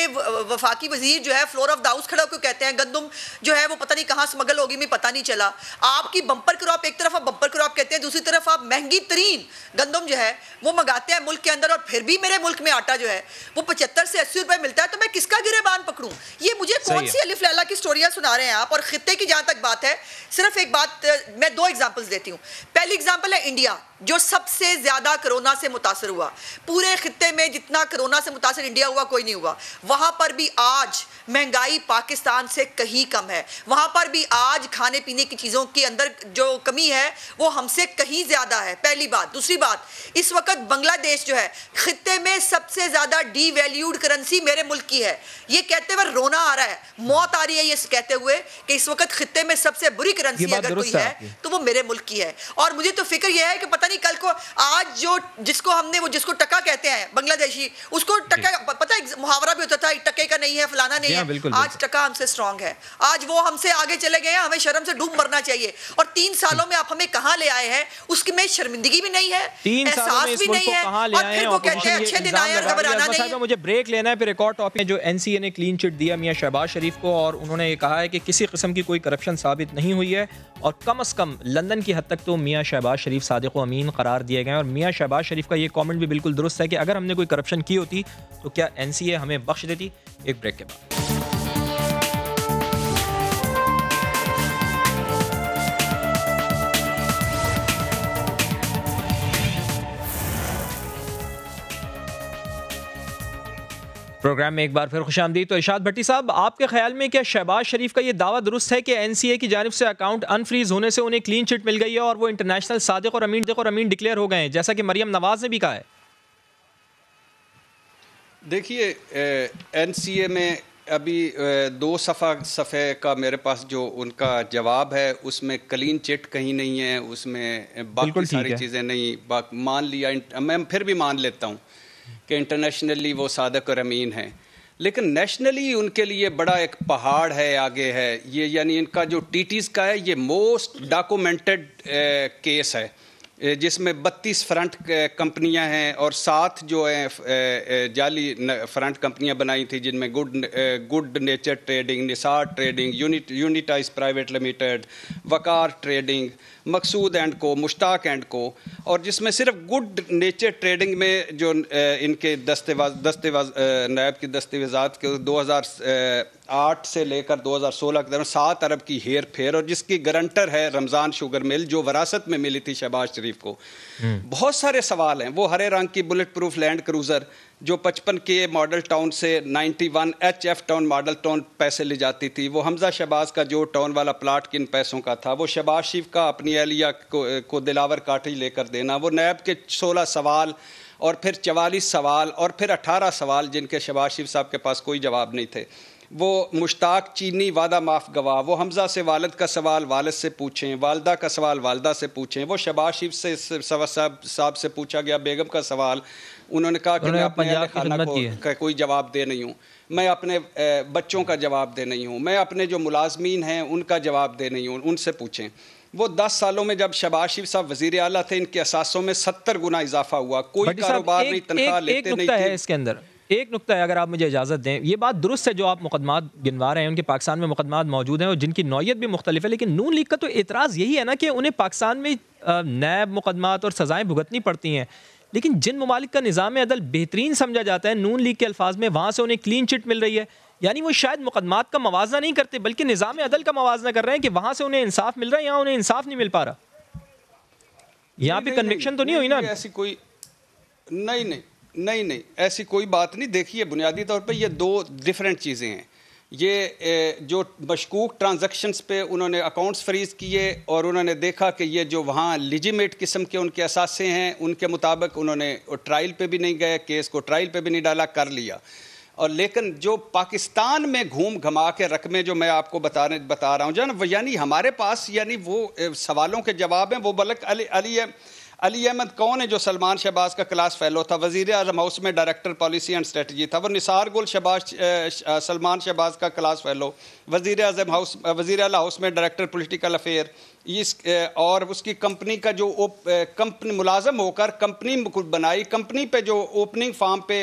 वफाकी वजीर जो है फ्लोर ऑफ द हाउस खड़ा होकर कहते हैं गंदम जो है वो पता नहीं कहाँ स्मगल होगी, मुझे पता नहीं चला। आपकी बम्पर क्रॉप, एक तरफ आप बम्पर क्रॉप कहते हैं, दूसरी तरफ आप महंगी तरीन गंदम जो है वो मंगाते हैं मुल्क के अंदर, और फिर भी मेरे मुल्क में आटा जो है वो 75 से 80 रुपए मिलता है। तो मैं किसका गिरेबान पकड़ूं? ये मुझे कौन सी अलिफ लैला की स्टोरियां सुना रहे हैं आप? और खित्ते की जहां तक बात है, सिर्फ एक बात मैं 2 एग्जाम्पल्स देती हूँ। पहली एग्जाम्पल है इंडिया, जो सबसे ज्यादा कोरोना से मुतासर हुआ। पूरे खित्ते में जितना कोरोना से मुतासर इंडिया हुआ कोई नहीं हुआ। वहां पर भी आज महंगाई पाकिस्तान से कहीं कम है। वहां पर भी आज खाने पीने की चीजों के अंदर जो कमी है वो हमसे कहीं ज्यादा है, पहली बात। दूसरी बात, इस वक्त बांग्लादेश जो है खित्ते में सबसे ज्यादा डीवैल्यूड करेंसी मेरे मुल्क की है। ये कहते हुए रोना आ रहा है, मौत आ रही है ये कहते हुए कि इस वक्त खित्ते में सबसे बुरी करेंसी अगर कोई है तो वो मेरे मुल्क की है। और मुझे तो फिक्र यह है कि पता नहीं कल को आज जो जिसको टका कहते हैं बांग्लादेशी, उसको टका, पता है मुहावरा भी होता था टके का नहीं है, फलाना नहीं है। आज टका हमसे स्ट्रांग है, आज वो हमसे आगे चले गए हैं, हमें शर्म से डूब मरना चाहिए। और 3 सालों में आप हमें कहां ले आए हैं, उसमें शर्मिंदगी भी नहीं है, एहसास भी नहीं है, और फिर वो कहते हैं अच्छे दिन आए और घबराना नहीं है। मुझे ब्रेक लेना है, फिर एक और टॉपिक है जो एनसीए ने क्लीन चिट दिया मियां शहबाज शरीफ को, और उन्होंने ये कहा है कि किसी किस्म की कोई करप्शन साबित नहीं हुई है, और कम से कम लंदन की हद तक तो मियां शहबाज शरीफ सादिक व अमीन करार दिए गए। और मियां शहबाज शरीफ का ये कमेंट भी बिल्कुल दुरुस्त है कि अगर हमने कोई करप्शन की होती तो क्या एनसीए हमें बख्श देती। एक ब्रेक के बाद प्रोग्राम में एक बार फिर खुशामदीद। तो इरशाद भट्टी साहब, आपके ख्याल में क्या शहबाज शरीफ का ये दावा दुरुस्त है कि एनसीए की जानिब से अकाउंट अनफ्रीज होने से उन्हें क्लीन चिट मिल गई है और वो इंटरनेशनल सादिक और अमीन डिक्लेयर हो गए हैं, जैसा कि मरियम नवाज ने भी कहा है? देखिए, एनसीए में अभी 2 सफ़े का मेरे पास जो उनका जवाब है उसमें क्लीन चिट कहीं नहीं है, उसमें बाकी सारी चीज़ें नहीं। मान लिया, मैं फिर भी मान लेता हूँ कि इंटरनेशनली वो सादिक और अमीन हैं, लेकिन नेशनली उनके लिए बड़ा एक पहाड़ है, आगे है ये। यानी इनका जो टीटीज़ का है ये मोस्ट डॉक्यूमेंटेड केस है, जिसमें 32 फ्रंट कंपनियां हैं और 7 जो हैं जाली फ्रंट कंपनियां बनाई थी, जिनमें good nature trading, Nisar trading, Unitize private limited, Waqar trading, Maqsood and co, Mushtaq and को, और जिसमें सिर्फ गुड नेचर ट्रेडिंग में जो इनके नायब की दस्तावेज़ात के 2008 से लेकर 2016 के दौरान 7 अरब की हेर फेर, और जिसकी गारंटर है रमज़ान शुगर मिल जो विरासत में मिली थी शहबाज शरीफ को। बहुत सारे सवाल हैं। वो हरे रंग की बुलेट प्रूफ लैंड क्रूज़र जो 55 के मॉडल टाउन से 91 HF टाउन मॉडल टाउन पैसे ले जाती थी, वो हमजा शहबाज का जो टाउन वाला प्लाट किन पैसों का था, वो शहबाज शरीफ का अपनी एहलिया को दिलावर काटेज लेकर देना, वो नैब के 16 सवाल और फिर 44 सवाल और फिर 18 सवाल जिनके शहबाज शरीफ साहब के पास कोई जवाब नहीं थे, वो मुश्ताक चीनी वादा माफ़ गवाह, वो हमजा से वालिद का सवाल वालिद से पूछें, वालदा का सवाल वालदा से पूछें, वो शहबाज शरीफ से साहब से पूछा गया बेगम का सवाल, उन्होंने कहा कि मैं अपने अहले खाना को कोई जवाब दे नहीं हूँ, मैं अपने बच्चों का जवाब दे नहीं हूँ, मैं अपने जो मुलाजमीन हैं उनका जवाब दे नहीं हूँ, उनसे पूछें। वो 10 सालों में जब शहबाज शरीफ साहब वज़ीर आला थे, इनके असासों में 70 गुना इजाफा हुआ। कोई कारोबार नहीं, तनख्वाह लेते नहीं थे। इसके अंदर एक नुक्ता है, अगर आप मुझे इजाज़त दें, ये बात दुरुस्त है जो आप मुकदमात गिनवा रहे हैं, उनके पाकिस्तान में मुकदमात मौजूद हैं और जिनकी नौयत भी मुख्तलिफ है, लेकिन नून लीग का तो एतराज़ यही है ना कि उन्हें पाकिस्तान में नैब मुकदमात और सज़ाएँ भुगतनी पड़ती हैं, लेकिन जिन ममालिक का निज़ाम अदल बेहतरीन समझा जाता है नून लीग के अल्फाज में, वहाँ से उन्हें क्लीन चिट मिल रही है। यानी वो शायद मुकदमात का मवाजना नहीं करते बल्कि निज़ाम अदल का मवाजना कर रहे हैं कि वहाँ से उन्हें इंसाफ मिल रहा है, यहाँ उन्हें इंसाफ नहीं मिल पा रहा। यहाँ पे कन्विक्शन तो नहीं हुई ना? ऐसी कोई नहीं, ऐसी कोई बात नहीं। देखिए, बुनियादी तौर पे ये 2 डिफरेंट चीज़ें हैं। ये जो मशकूक ट्रांजैक्शंस पे उन्होंने अकाउंट्स फ्रीज़ किए और उन्होंने देखा कि ये जो वहाँ लिजिमेट किस्म के उनके असासे हैं, उनके मुताबिक उन्होंने ट्रायल पे भी नहीं गए, केस को ट्रायल पे भी नहीं डाला, कर लिया। और लेकिन जो पाकिस्तान में घूम घमा के रकमें जो मैं आपको बता रहा हूँ, यानी हमारे पास यानी वो सवालों के जवाब हैं। वो बल्कि अली अहमद कौन है जो सलमान शहबाज का क्लास फेलो था, वज़ीर आज़म हाउस में डायरेक्टर पॉलिसी एंड स्ट्रेटजी था। वो निसार गुल सलमान शहबाज का क्लास फेलो, वज़ीर आला हाउस में डायरेक्टर पॉलिटिकल अफेयर, और उसकी कंपनी का जो कंपनी मुलाजम होकर कंपनी बनाई, कंपनी पे जो ओपनिंग फार्म पे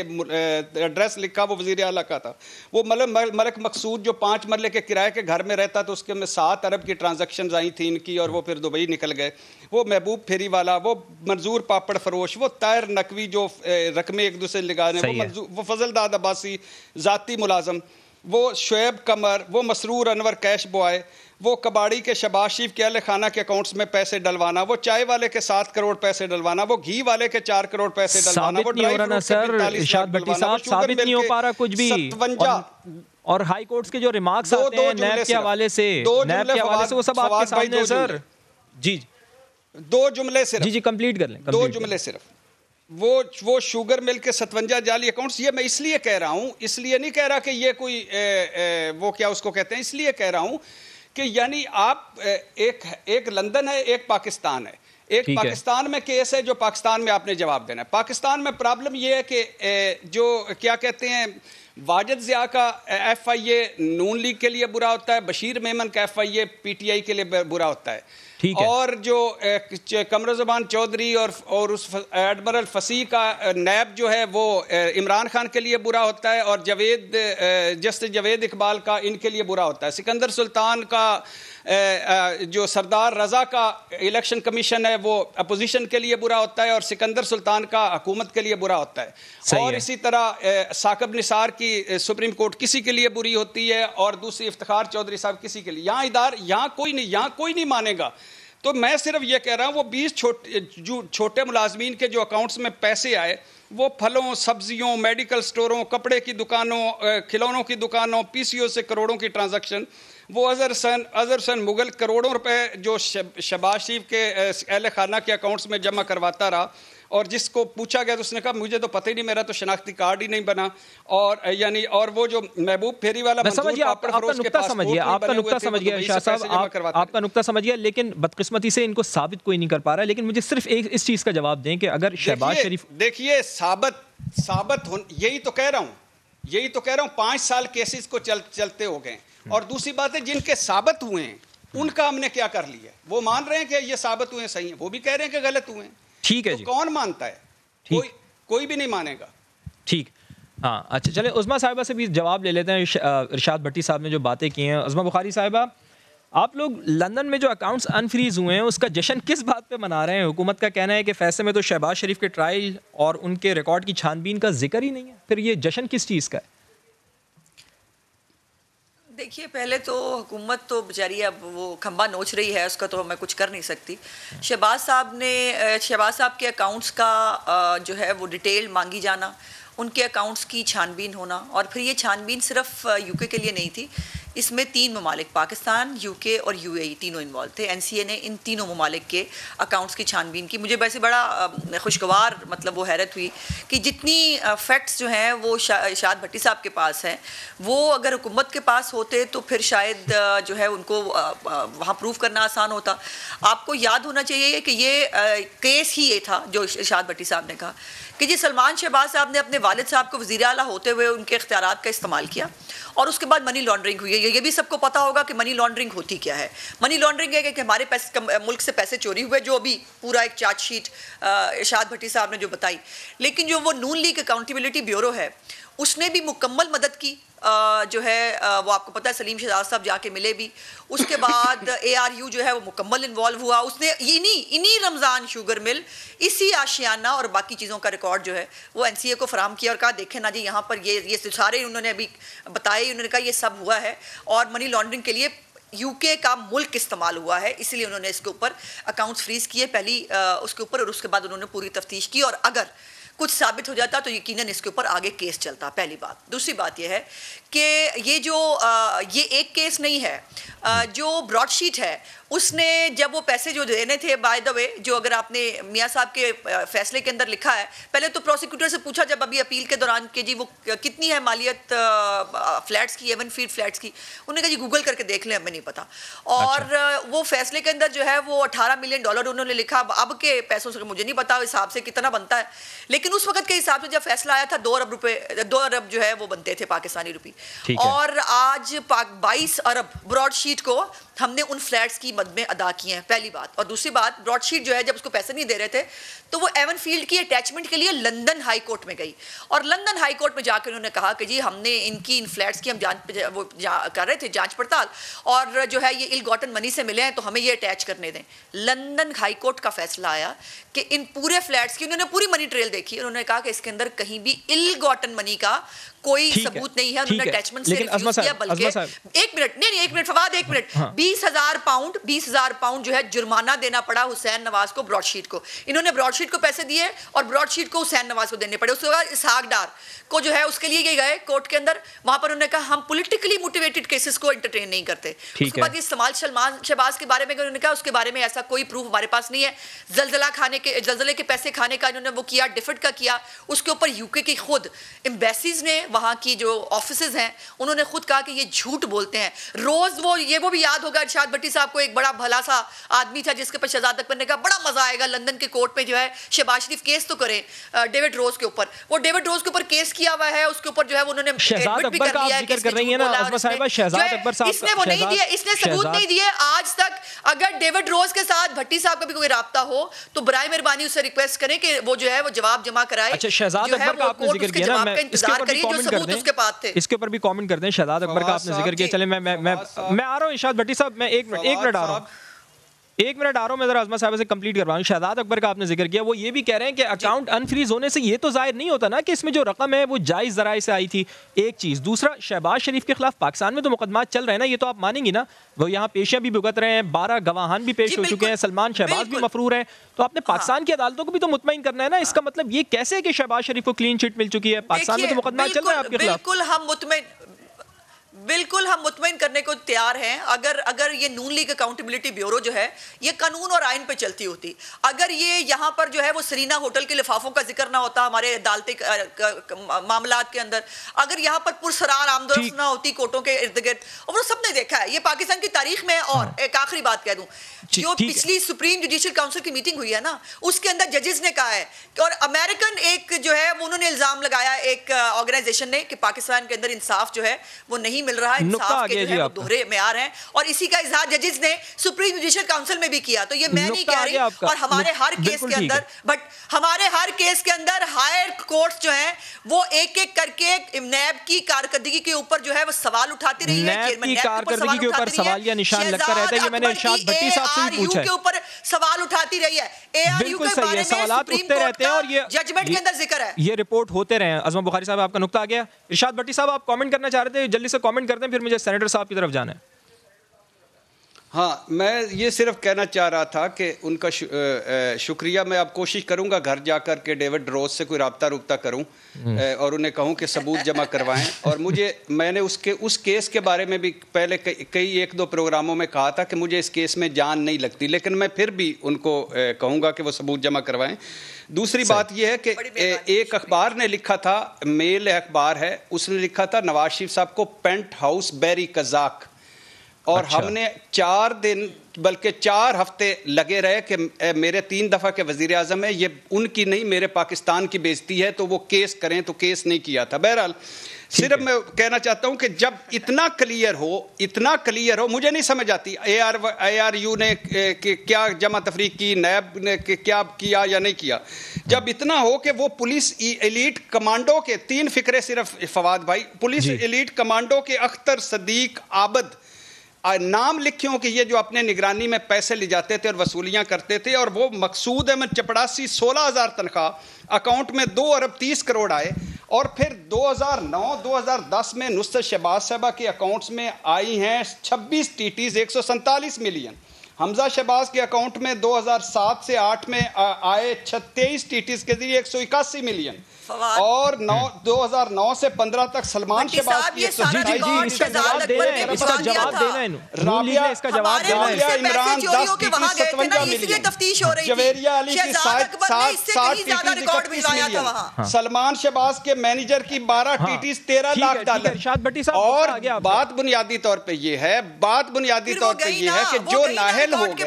एड्रेस लिखा वो वज़ीर आला का था। वो मलिक मकसूद जो 5 मरले के किराए के घर में रहता तो उसके में 7 अरब की ट्रांजैक्शन आई थी इनकी, और वो फिर दुबई निकल गए। वो महबूब फेरी वाला, वो मंजूर पापड़ फरोश, वो तायर नकवी जो रकमें एक दूसरे लगाने, वो फजल दाद अब्बासी ज़ाती मुलाजम, वो शुएब कमर, वो मसरूर अनवर कैश बॉय, वो कबाड़ी के शहबाज शरीफ के अहले खाना के अकाउंट्स में पैसे डलवाना, वो चाय वाले के 7 करोड़ पैसे डलवाना, वो घी वाले के 4 करोड़ पैसे डलवाना, वो ड्राई फ्रूट के 45 लाख डलवाना, साबित नहीं हो पा रहा कुछ भी। 57 और हाई कोर्ट्स के जो रिमार्क्स आते हैं नैब के हवाले से, वो सब आपके सामने है सर। जी 2 जुमले सिर्फ, जी कंप्लीट कर लें। 2 जुमले सिर्फ। वो शुगर मिल के 57 जाली अकाउंट्स, ये मैं इसलिए कह रहा हूँ, इसलिए नहीं कह रहा कि ये कोई वो क्या उसको कहते हैं, इसलिए कह रहा हूँ कि यानी आप एक लंदन है, एक पाकिस्तान है। एक पाकिस्तान में केस है जो पाकिस्तान में आपने जवाब देना है। पाकिस्तान में प्रॉब्लम ये है कि जो क्या कहते हैं, वाजिद ज़िया का FIA नून लीग के लिए बुरा होता है, बशीर मेमन का FIA PTI के लिए बुरा होता है, और जो कमरुज़्ज़मान चौधरी और उस एडमिरल फसीह का नैब जो है वो इमरान खान के लिए बुरा होता है, और जस्टिस जावेद इकबाल का इनके लिए बुरा होता है। सिकंदर सुल्तान का जो सरदार रज़ा का इलेक्शन कमीशन है वो अपोजिशन के लिए बुरा होता है, और सिकंदर सुल्तान का हुकूमत के लिए बुरा होता है। और इसी तरह साकिब निसार की सुप्रीम कोर्ट किसी के लिए बुरी होती है, और दूसरी इफ्तिखार चौधरी साहब किसी के लिए। यहाँ कोई नहीं मानेगा। तो मैं सिर्फ ये कह रहा हूँ वो 20 छोटे मुलाजमीन के जो अकाउंट्स में पैसे आए वो फलों, सब्जियों, मेडिकल स्टोरों, कपड़े की दुकानों, खिलौनों की दुकानों, पीसीओ से करोड़ों की ट्रांजैक्शन, वो अजहर हसन मुगल करोड़ों रुपए जो शहबाज शरीफ के अहल खाना के अकाउंट्स में जमा करवाता रहा, और जिसको पूछा गया तो उसने कहा मुझे तो पता ही नहीं, मेरा तो शनाख्ती कार्ड ही नहीं बना। और यानी और वो जो महबूब फेरी वाला समझिए, आपका नुक्ता समझिए, आपका नुक्ता समझिए शाह साहब, आपका नुक्ता समझिए, लेकिन बदकिस्मती से इनको साबित कोई नहीं कर पा रहा है। लेकिन मुझे सिर्फ एक इस चीज का जवाब दें कि अगर शहबाज शरीफ, देखिए साबित हो, यही तो कह रहा हूं 5 साल केसेस को चलते हो गए। और दूसरी बात है, जिनके साबित हुए हैं उनका हमने क्या कर लिया? वो मान रहे हैं कि ये साबित हुए सही है, वो भी कह रहे हैं कि गलत हुए हैं। ठीक है तो जी, कौन मानता है? कोई भी नहीं मानेगा। ठीक, हाँ, अच्छा चले उज़्मा साहिबा से भी जवाब ले लेते हैं। इरशाद भट्टी साहब ने जो बातें की हैं, उज़्मा बुखारी साहिबा, आप लोग लंदन में जो अकाउंट्स अनफ्रीज हुए हैं उसका जश्न किस बात पे मना रहे हैं? हुकूमत का कहना है कि फैसले में तो शहबाज शरीफ के ट्रायल और उनके रिकॉर्ड की छानबीन का जिक्र ही नहीं है, फिर ये जश्न किस चीज़ का है? देखिए, पहले तो हुकूमत तो बेचारी अब वो खंबा नोच रही है, उसका तो मैं कुछ कर नहीं सकती। शहबाज साहब के अकाउंट्स का जो है वो डिटेल मांगी जाना, उनके अकाउंट्स की छानबीन होना, और फिर ये छानबीन सिर्फ यूके के लिए नहीं थी, इसमें 3 ममालिक पाकिस्तान, यूके और यूएई तीनों इन्वॉल्व थे। एनसीए ने इन तीनों ममालिक के अकाउंट्स की छानबीन की। मुझे वैसे बड़ा खुशगवार मतलब वो हैरत हुई कि जितनी फैक्ट्स जो हैं वो इरशाद भट्टी साहब के पास हैं, वो अगर हुकूमत के पास होते तो फिर शायद जो है उनको वहाँ प्रूव करना आसान होता। आपको याद होना चाहिए कि ये केस ही ये था जो इरशाद भट्टी साहब ने कहा कि जी सलमान शहबाज साहब ने अपने वालिद साहब को वज़ीर आला होते हुए उनके इख्तियारात का इस्तेमाल किया, और उसके बाद मनी लॉन्ड्रिंग हुई है। ये भी सबको पता होगा कि मनी लॉन्ड्रिंग होती क्या है। मनी लॉन्ड्रिंग है कि हमारे मुल्क से पैसे चोरी हुए, जो अभी पूरा एक चार्जशीट इरशाद भट्टी साहब ने जो बताई। लेकिन जो वो नून लीग अकाउंटेबिलिटी ब्यूरो है उसने भी मुकम्मल मदद की, जो है वो आपको पता है सलीम शहजाद साहब जाके मिले भी। उसके बाद ARU जो है वो मुकम्मल इन्वॉल्व हुआ, उसने इन्हीं रमज़ान शुगर मिल, इसी आशियाना और बाकी चीज़ों का रिकॉर्ड जो है वो NCA को फराम किया और कहा देखें ना जी, यहाँ पर ये सारे उन्होंने अभी बताए, उन्होंने कहा ये सब हुआ है और मनी लॉन्ड्रिंग के लिए यूके का मुल्क इस्तेमाल हुआ है, इसलिए उन्होंने इसके ऊपर अकाउंट्स फ्रीज किए पहली उसके ऊपर, और उसके बाद उन्होंने पूरी तफ्तीश की, और अगर कुछ साबित हो जाता तो यकीनन इसके ऊपर आगे केस चलता। पहली बात। दूसरी बात यह है कि ये एक केस नहीं है, जो ब्रॉडशीट है उसने जब वो पैसे जो देने थे, बाय द वे जो अगर आपने मियाँ साहब के फैसले के अंदर लिखा है, पहले तो प्रोसिक्यूटर से पूछा जब अभी अपील के दौरान कि जी वो कितनी है मालियत फ्लैट्स की, 7 फीट फ्लैट्स की, उन्होंने कहा जी गूगल करके देख लें, हमें नहीं पता। और वो फैसले के अंदर जो है वो $18 मिलियन उन्होंने लिखा। अब के पैसों से मुझे नहीं पता हिसाब से कितना बनता है, लेकिन उस वक्त के हिसाब से जब फैसला आया था 2 अरब रुपए, 2 अरब जो है वो बनते थे पाकिस्तानी रुपये, और आज 22 अरब ब्रॉडशीट को हमने उन फ्लैट्स की मद में अदा किए हैं, पहली बात। और दूसरी बात, ब्रॉडशीट जो है जब उसको पैसे नहीं दे रहे थे तो वो एवन फील्ड की अटैचमेंट के लिए लंदन हाई कोर्ट में गई, और लंदन हाई कोर्ट में जाकर उन्होंने कहा कि जी हमने इन फ्लैट्स की हम कर रहे थे जांच पड़ताल, और जो है ये इल गॉटन मनी से मिले हैं तो हमें ये अटैच करने दें। लंदन हाई कोर्ट का फैसला आया कि इन पूरे फ्लैट्स की उन्होंने पूरी मनी ट्रेल देखी, उन्होंने कहा कि इसके अंदर कहीं भी इल गॉटन मनी का कोई सबूत नहीं है, उन्होंने अटैचमेंट से रिफ्यूज किया। बल्कि एक मिनट फवाद, 20,000 पाउंड जो है जुर्माना देना पड़ा हुसैन नवाज को, ब्रॉडशीट को। इन्होंने ब्रॉडशीट को पैसे दिए और ब्रॉडशीट को हुसैन नवाज को देने पड़े। उसके बाद इसहाक डार को जो है उसके लिए गए कोर्ट के अंदर, वहां पर उन्होंने कहा हम पॉलिटिकली मोटिवेटेड केसेस को एंटरटेन नहीं करते। उसके बाद ये सलमान शहबाज के बारे में उन्होंने कहा उसके बारे में ऐसा कोई प्रूफ हमारे पास नहीं है। जलजले के पैसे खाने का इन्होंने वो किया, डिफिट का किया, उसके ऊपर यूके की खुद एम्बेसीज ने, वहां की जो ऑफिसेज हैं, उन्होंने खुद कहा कि ये झूठ बोलते हैं। रोज वो भी याद होगा इरशाद भट्टी साहब को, एक बड़ा भला सा आदमी था जिसके पर शहजाद अकबर ने कहा बड़ा मजा आएगा लंदन के कोर्ट में जो है शहबाज शरीफ केस तो करें डेविड रोज के ऊपर। वो डेविड रोज के ऊपर केस किया हुआ है, उसके ऊपर जो है उन्होंने शहजाद अकबर का आप जिक्र कर रही हैं ना अज़मा साहिबा, शहजाद अकबर साहब इसने वो नहीं दिया, इसने सबूत नहीं दिए आज तक। अगर डेविड रोज के साथ भट्टी साहब का भी कोई राब्ता हो तो बराए मेहरबानी उससे रिक्वेस्ट करें कि वो जो है वो जवाब जमा कराए। अच्छा, शहजाद अकबर का आपने जिक्र किया ना, मैं इंतजार करिए जो सबूत उसके पास थे, इसके ऊपर भी कमेंट कर दें। शहजाद अकबर का आपने जिक्र किया, चले मैं आ रहा हूं इरशाद भट्टी साहब, मैं एक मिनट आ रहा हूं। 1 मिनट आ रहा हूँ मैं जरा अज़मा साहब से कंप्लीट करवाऊँ। शहजाद अकबर का आपने जिक्र किया, वो ये भी कह रहे हैं कि अकाउंट अनफ्रीज होने से ये तो जाहिर नहीं होता ना कि इसमें जो रकम है वो जायज़ ज़राए से आई थी, एक चीज़। दूसरा, शहबाज शरीफ के खिलाफ पाकिस्तान में तो मुकदमा चल रहे हैं ना, ये तो आप मानेंगी ना, वो यहाँ पेशियाँ भी भुगत रहे हैं, 12 गवाहान भी पेश हो चुके हैं, सलमान शहबाज भी मफरूर है, तो आपने पाकिस्तान की अदालतों को भी तो मुतमईन करना है ना। इसका मतलब ये कैसे है कि शहबाज शरीफ को क्लीन चिट मिल चुकी है, पाकिस्तान में तो मुकदमा चल रहा है आपके खिलाफ। बिल्कुल हम मुतमईन करने को तैयार हैं। अगर ये नून लीग अकाउंटेबिलिटी ब्यूरो जो है ये कानून और आइन पे चलती होती, अगर ये यहाँ पर जो है वो सरीना होटल के लिफाफों का जिक्र ना होता हमारे अदालती मामलात के अंदर, अगर यहाँ पर पुरसरार आमदोरफ्त ना होती कोर्टों के इर्द गिर्द, और वो सबने देखा है, ये पाकिस्तान की तारीख में। और एक आखिरी बात कह दूं, जो पिछली सुप्रीम जुडिशियल काउंसिल की मीटिंग हुई है ना, उसके अंदर जजेस ने कहा है कि, और अमेरिकन एक जो है उन्होंने इल्जाम लगाया एक ऑर्गेनाइजेशन ने कि पाकिस्तान के अंदर इंसाफ जो है वो नहीं मिल रहा है, इंसाफ के जो है वो दोहरे मेयार हैं, और इसी का इजहार जजेस ने सुप्रीम जुडिशियल काउंसिल में भी किया। तो ये मैं नहीं कह रही, और हमारे हर केस के अंदर, बट हमारे हर केस के अंदर हायर कोर्ट्स जो हैं वो एक एक करके नैब की कारकर्दगी के ऊपर जो है वो सवाल उठाती रही है, नैब की कारकर्दगी के ऊपर सवाल या निशान लगता रहता है। ये मैंने इरशाद भट्टी साहब से भी पूछा है, के ऊपर सवाल उठाती रही है, एआरयू के बारे में सवालात उठते रहते हैं, और ये जजमेंट के अंदर जिक्र है, ये रिपोर्ट होते रहे हैं। अज़मा बुखारी साहब आपका नुक्ता आ गया। इरशाद भट्टी साहब आप कमेंट करना चाह रहे थे, जल्दी से कमेंट करते हैं, फिर मुझे सेनेटर साहब की तरफ जाना है। हाँ, मैं ये सिर्फ कहना चाह रहा था कि उनका शुक्रिया। मैं अब कोशिश करूँगा घर जाकर के डेविड रोज से कोई रब्ता करूँ और उन्हें कहूँ कि सबूत जमा करवाएं। और मैंने उस केस के बारे में भी पहले कई 1-2 प्रोग्रामों में कहा था कि मुझे इस केस में जान नहीं लगती, लेकिन मैं फिर भी उनको कहूँगा कि वो सबूत जमा करवाएं। दूसरी बात यह है कि एक अखबार ने लिखा था, मेल अखबार है, उसने लिखा था नवाज शरीफ साहब को पेंट हाउस बैरी कजाक, और अच्छा। हमने 4 दिन बल्कि 4 हफ्ते लगे रहे कि मेरे 3 दफ़ा के वज़ीर आज़म है, ये उनकी नहीं मेरे पाकिस्तान की बेइज्जती है, तो वो केस करें, तो केस नहीं किया था। बहरहाल सिर्फ मैं कहना चाहता हूं कि जब इतना क्लियर हो, मुझे नहीं समझ आती ARU ने क्या जमा तफरीक की, नैब ने क्या किया या नहीं किया। जब इतना हो कि वो पुलिस एलीट कमांडो के 3 फिक्रे, सिर्फ फवाद भाई, पुलिस एलीट कमांडो के अख्तर, सदीक, आबद नाम लिखे हों कि ये जो अपने निगरानी में पैसे ले जाते थे और वसूलियां करते थे, और वो मकसूद अहमद चपड़ासी 16,000 तनख्वाह, अकाउंट में 2 अरब 30 करोड़ आए। और फिर 2009-2010 में नुसरत शहबाज साहबा के अकाउंट्स में आई हैं 26 TTs 147 मिलियन। हमजा शहबाज के अकाउंट में 2007 से 8 में आए 23 TTs के जरिए 181 मिलियन। और 2009 से 15 तक सलमान शहबाज की इसका जवाब देना है, इसका जवाब देना है, इमरान 10 TTs 57 मिलियन, जवेरिया अली की 7 TTs 31 मिलियन, सलमान शहबाज के मैनेजर की 12 TTs 13 लाख डॉलर। और बात बुनियादी तौर पे ये है, कि जो नाहल हो गए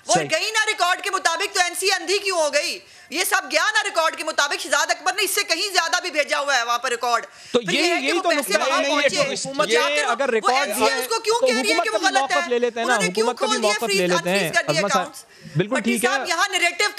वो गई ना रिकॉर्ड के मुताबिक, तो एनसी अंधी क्यों हो गई? ये सब गया ना रिकॉर्ड के मुताबिक। शहजाद अकबर ने इससे कहीं ज्यादा भी भेजा हुआ है वहां पर रिकॉर्ड। तो यही तो पैसे वहां पहुंचे, अगर रिकॉर्ड उसको क्यों कह रही है कि वो गलत है? ले लेते हैं ना, हुकूमत का भी मौक़िफ़ ले लेते हैं। बिल्कुल ठीक है, यहाँ नैरेटिव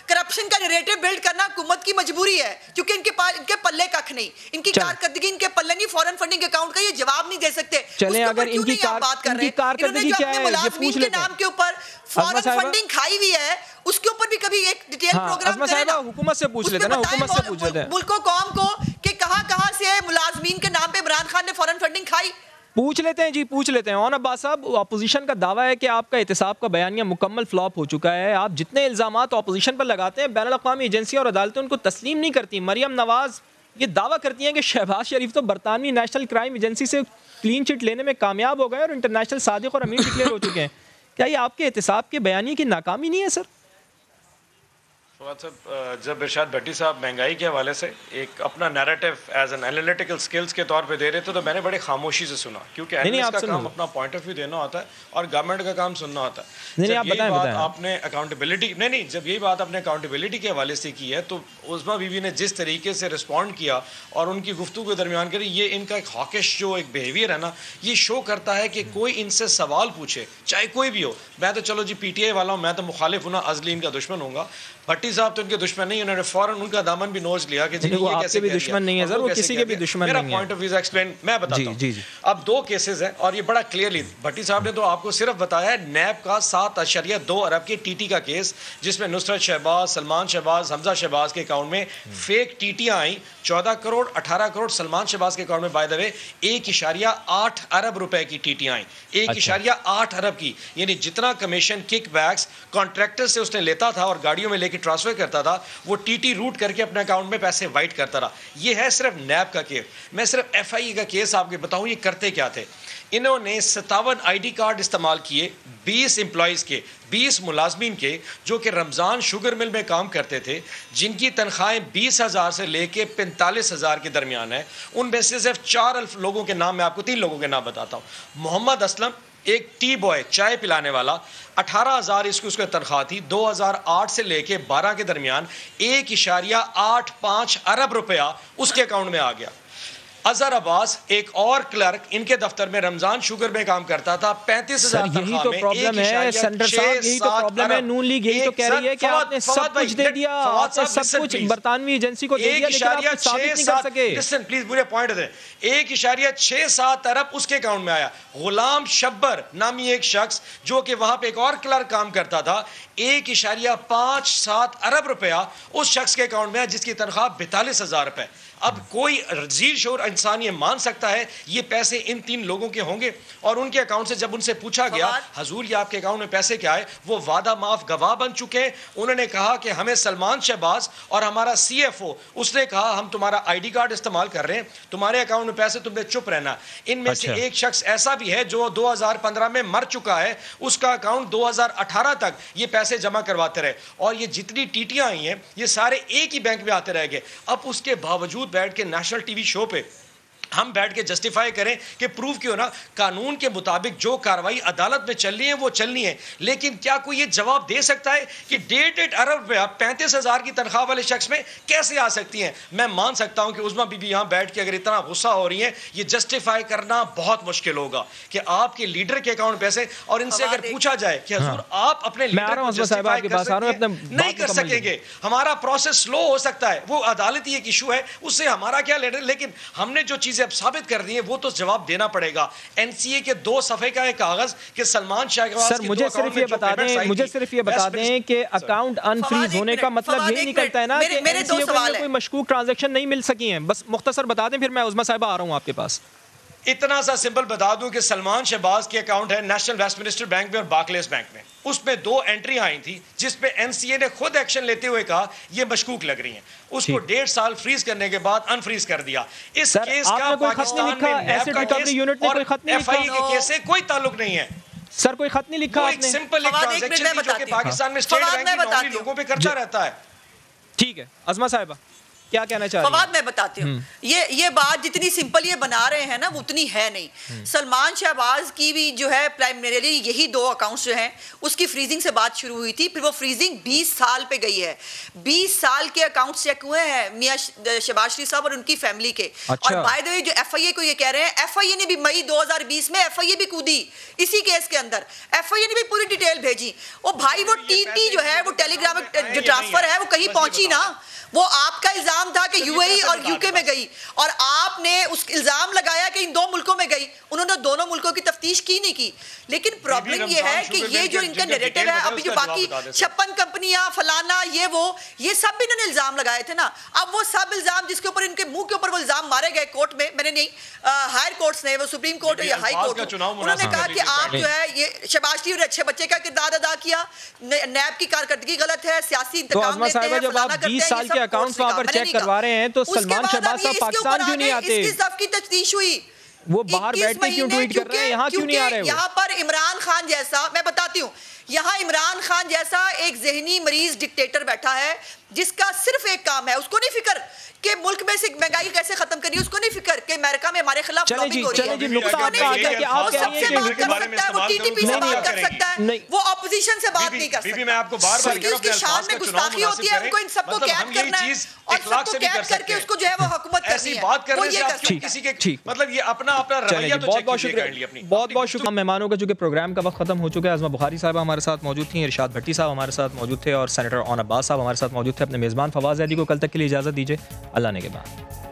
करप्शन का नैरेटिव बिल्ड करना हुकूमत की मजबूरी है, क्योंकि इनके पल्ले कख नहीं, इनकी कारकर्दगी इनके पल्ले नहीं। फॉरेन फंडिंग अकाउंट का ये जवाब नहीं दे सकते। चले अगर इनकी बात कर रहे हैं, कारकर्दगी क्या है ये पूछ लेते हैं। नाम के ऊपर फॉरेन फंडिंग खाई हुई है, उसके ऊपर भी कभी एक डिटेल प्रोग्राम करें ना। हुकूमत से पूछ लेते हैं ना, हुकूमत से पूछ लेते हैं मुल्को कौम को कि कहां से मुलाजमीन के नाम पे इमरान खान ने फॉरेन फंडिंग खाई। पूछ लेते हैं जी, पूछ लेते हैं। और अब्बास साहब, अपोजिशन का दावा है कि आपका एहतिसाब का बयानिया मुकम्मल फ्लॉप हो चुका है। आप जितने इल्ज़ामात अपोजिशन पर लगाते हैं, बैनुल अक़वामी एजेंसियाँ और अदालतें उनको तस्लीम नहीं करती। मरियम नवाज ये दावा करती हैं कि शहबाज शरीफ तो बरतानवी नेशनल क्राइम एजेंसी से क्लीन चिट लेने में कामयाब हो गए और इंटरनेशनल सादिक और अमीर डिक्लेयर हो चुके हैं। क्या ये आपके एहतिसाब के बयानिए की नाकामी नहीं है सर? जब इरशाद भट्टी साहब महंगाई के हवाले से एक अपना narrative as an analytical skills के तौर पे दे रहे थे, तो मैंने बड़े खामोशी से सुना, क्योंकि एनालिस्ट का काम अपना पॉइंट ऑफ व्यू देना होता है और गवर्नमेंट का काम सुनना होता है। जब यही बात आपने अकाउंटेबिलिटी जब यही बात आपने अकाउंटेबिलिटी के हवाले से की है, तो उस्मा बीवी ने जिस तरीके से रिस्पॉन्ड किया और उनकी गुफ्तगू के दरमियान करी, ये इनका एक हॉकिश जो एक बिहेवियर है ना, ये शो करता है कि कोई इनसे सवाल पूछे, चाहे कोई भी हो। मैं तो चलो जी PTI वाला हूँ, मैं तो मुखालिफ हूँ ना, अजली इनका दुश्मन हूँगा, भट्टी साहब तो उनके दुश्मन नहीं, उन्होंने फौरन उनका दामन भी नोच लिया कि वो आपके भी दुश्मन नहीं है सर, वो किसी के भी दुश्मन नहीं है। मेरा पॉइंट ऑफ व्यू एक्सप्लेन मैं बताता हूं। अब दो केसेस हैं और ये बड़ा क्लियरली भट्टी साहब ने तो आपको सिर्फ बताया है नैब का 7.2 अरब के टीटी का केस, जिसमें नुसरत शहबाज, सलमान शहबाज, हमजा शहबाज के अकाउंट में फेक टीटियां आई 14 करोड़ 18 करोड़ सलमान शहबाज के अकाउंट में बाय द वे 1.8 अरब रुपए की टीटियां आई, 1.8 अरब की, यानी जितना कमीशन किकबैक्स कॉन्ट्रैक्टर से उसने लेता था और गाड़ियों में लेके ट्रांसफर करता था वो टीटी रूट करके अपने अकाउंट में पैसे वाइट करता रहा। ये है सिर्फ नैब का केस। मैं सिर्फ एफआईए का केस आपको बताऊं ये करते क्या थे। इन्होंने 57 आईडी कार्ड इस्तेमाल किए 20 एम्प्लॉइज के, 20 मुलाजमीन के, जो कि रमज़ान शुगर मिल में काम करते थे, जिनकी तनख्वाहें 20,000 से लेके 45,000 के दरमियान है। उनमें से सिर्फ 4 लोगों के नाम मैं आपको 3 लोगों के नाम बताता हूँ। मोहम्मद असलम, एक टी बॉय चाय पिलाने वाला, 18,000 उसकी तनख्वाह थी। 2008 से लेके 12 के दरमियान 1.85 अरब रुपया उसके अकाउंट में आ गया। अजहर अब्बास, एक और क्लर्क इनके दफ्तर में रमजान शुगर में काम करता था, 35,000 यही तो प्रॉब्लम है सेंटर साहब, यही तो प्रॉब्लम है। नून लीग यही तो कह रही है कि आपने सब कुछ दे दिया, आपने सब कुछ बरतानवी एजेंसी को दे दिया, लेकिन आप साबित नहीं कर सके। लिसन प्लीज, पूरे पॉइंट दें। 1.67 अरब उसके अकाउंट में आया। गुलाम शब्बर नामी एक शख्स जो कि वहां पे एक और क्लर्क काम करता था, 1.57 अरब रुपया उस शख्स के अकाउंट में है, जिसकी तनख्वाह 42,000 रुपए। अब कोई रजील शोर इंसान ये मान सकता है ये पैसे इन 3 लोगों के होंगे? और उनके अकाउंट से जब उनसे पूछा गया हजूर ये आपके अकाउंट में पैसे क्या है, वो वादा माफ गवाह बन चुके हैं। उन्होंने कहा कि हमें सलमान शहबाज और हमारा सीएफओ उसने कहा हम तुम्हारा आईडी कार्ड इस्तेमाल कर रहे हैं, तुम्हारे अकाउंट में पैसे, तुमने चुप रहना। इनमें से एक शख्स ऐसा भी है जो 2015 में मर चुका है, उसका अकाउंट 2018 तक ये पैसे जमा करवाते रहे, और ये जितनी टीटियां आई हैं ये सारे एक ही बैंक में आते रह गए। अब उसके बावजूद बैठ के नेशनल टीवी शो पे हम बैठ के जस्टिफाई करें कि प्रूव क्यों ना, कानून के मुताबिक जो कार्रवाई अदालत में चलनी है वो चलनी है। लेकिन क्या कोई ये जवाब दे सकता है कि 1.5 अरब रुपया 35,000 की तनख्वाह वाले शख्स में कैसे आ सकती हैं? मैं मान सकता हूं कि उस्मा बीबी यहां बैठ के अगर इतना गुस्सा हो रही है, ये जस्टिफाई करना बहुत मुश्किल होगा कि आपके लीडर के अकाउंट पैसे, और इनसे अगर पूछा जाए कि हजूर आप अपने लीडर को जस्टिफाई नहीं कर सकेंगे, हमारा प्रोसेस स्लो हो सकता है, वो अदालती एक इशू है, उससे हमारा क्या लेकिन हमने जो चीजें अब साबित कर दी है वो तो जवाब देना पड़ेगा। एनसीए के 2 सफ़े का एक कागज कि सलमान शहबाज, सर मुझे सिर्फ ये बता दें कि अकाउंट अनफ्रीज होने का मतलब यही निकलता है ना कि एनसीए को कोई मशकूक ट्रांजैक्शन नहीं मिल सकी हैं? बस मुख्तसर बता दें, फिर मैं उस्मा साहिबा आ रहा हूं आपके पास। इतना सा सिंपल बता दूं कि सलमान शहबाज के अकाउंट है नेशनल वेस्टमिनिस्टर बैंक में और बार्कलेस बैंक में, उसमें 2 एंट्री आई थी जिसपे एनसीए ने खुद एक्शन लेते हुए कहा ये मशकूक लग रही हैं, उसको 1.5 साल फ्रीज करने के बाद अनफ्रीज कर दिया। इस केस का पाकिस्तान में एसिड रिकवरी यूनिट ने कोई खत नहीं लिखा, एफआईए के केस से कोई ताल्लुक नहीं है। सर कोई खत नहीं लिखा आपने? सिंपल एक ट्रांजैक्शन जो कि पाकिस्तान में स्टेट बैंक नॉर्मली लोगों पे करता रहता है। ठीक है, अज़मा साहिबा क्या कहना चाह रही हैं? मैं बताती हूँ, ये बात जितनी सिंपल ये बना रहे हैं ना वो उतनी है नहीं। सलमान शहबाज की भी जो है प्राइमरीली यही 2 अकाउंट्स जो हैं उसकी फ्रीजिंग से बात शुरू हुई थी, फिर वो फ्रीजिंग 20 साल पे गई है। 20 साल के अकाउंट चेक हुए हैं मियां शहबाज शरीफ साहब और उनकी फैमिली के। और बाय द वे जो एफआईए को ये कह रहे हैं, एफआईए ने भी मई 2020 में एफआईए भी कूदी इसी केस के अंदर, एफआईए ने भी पूरी डिटेल भेजी। ओ भाई वो टीटी जो है वो टेलीग्राम जो ट्रांसफर है वो कहीं पहुंची ना, वो आपका इल्जाम था कि यूएई और यूके में गई और आपने उस इल्जाम लगाया कि इन 2 मुल्कों में गई। उन्होंने दोनों मुल्कों की तफ्तीश की नहीं की। लेकिन प्रॉब्लम ये है कि ये जो इनका नैरेटिव है, अभी जो बाकी 56 कंपनियां फलाना ये सब भी इन्होंने इल्जाम लगाए थे ना। अब वो सब इल्जाम जिसके ऊपर इनके मुंह के ऊपर वो इल्जाम मारे गए कोर्ट में, मैंने नहीं, हायर कोर्ट्स ने, वो सुप्रीम कोर्ट या हाई कोर्ट, उन्होंने कहा कि आप जो है ये शहबाज शरीफ ने अच्छे बच्चे का किरदार अदा किया, नैब की कारकर्दगी गलत है, सियासी इंतकाम लेते हैं, फलाना करते हैं, अकाउंट्स वहां पर चेक करवा रहे हैं, तो सलमान शहबाज साहब पाकिस्तान क्यों नहीं आते? इसकी सबकी तफ्तीश हुई, वो बाहर बैठ के क्यों ट्वीट कर रहे हैं, यहाँ क्यों नहीं आ रहे? यहाँ पर इमरान खान जैसा, मैं बताती हूँ, यहाँ इमरान खान जैसा एक जहनी मरीज डिक्टेटर बैठा है जिसका सिर्फ एक काम है, उसको नहीं फिक्र कि मुल्क में से महंगाई कैसे खत्म करनी है, उसको नहीं फिक्र कि अमेरिका में हमारे खिलाफ लॉबिंग हो रही है, नुकसान वो सबसे बात कर सकता है, वो टीटीपी से बात कर सकता है, वो ऑपोजिशन से बात नहीं कर सकता। मैं आपको बार-बार क्योंकि उसकी शान में गुस्ताखी होती है, उनको इन सबको कैद करना है और सबको कैद करके उसको जो है वो हुकूमत करनी है, बात करने से आप किसी के मतलब ये अपना रवैया तो चेक कीजिए काइंडली अपनी। बहुत शुक्रिया मेहमानों का, चूंकि प्रोग्राम का वक्त खत्म हो चुका है। आज़मा बुखारी साहब हमारे साथ मौजूद थी, इरशाद भट्टी साहब हमारे साथ मौजूद थे और सेनेटर ओन अब्बास साहब हमारे साथ मौजूद थे। अपने मेज़बान फवाद ज़ैदी को कल तक के लिए इजाज़त दीजिए। अल्लाह ने के बाद।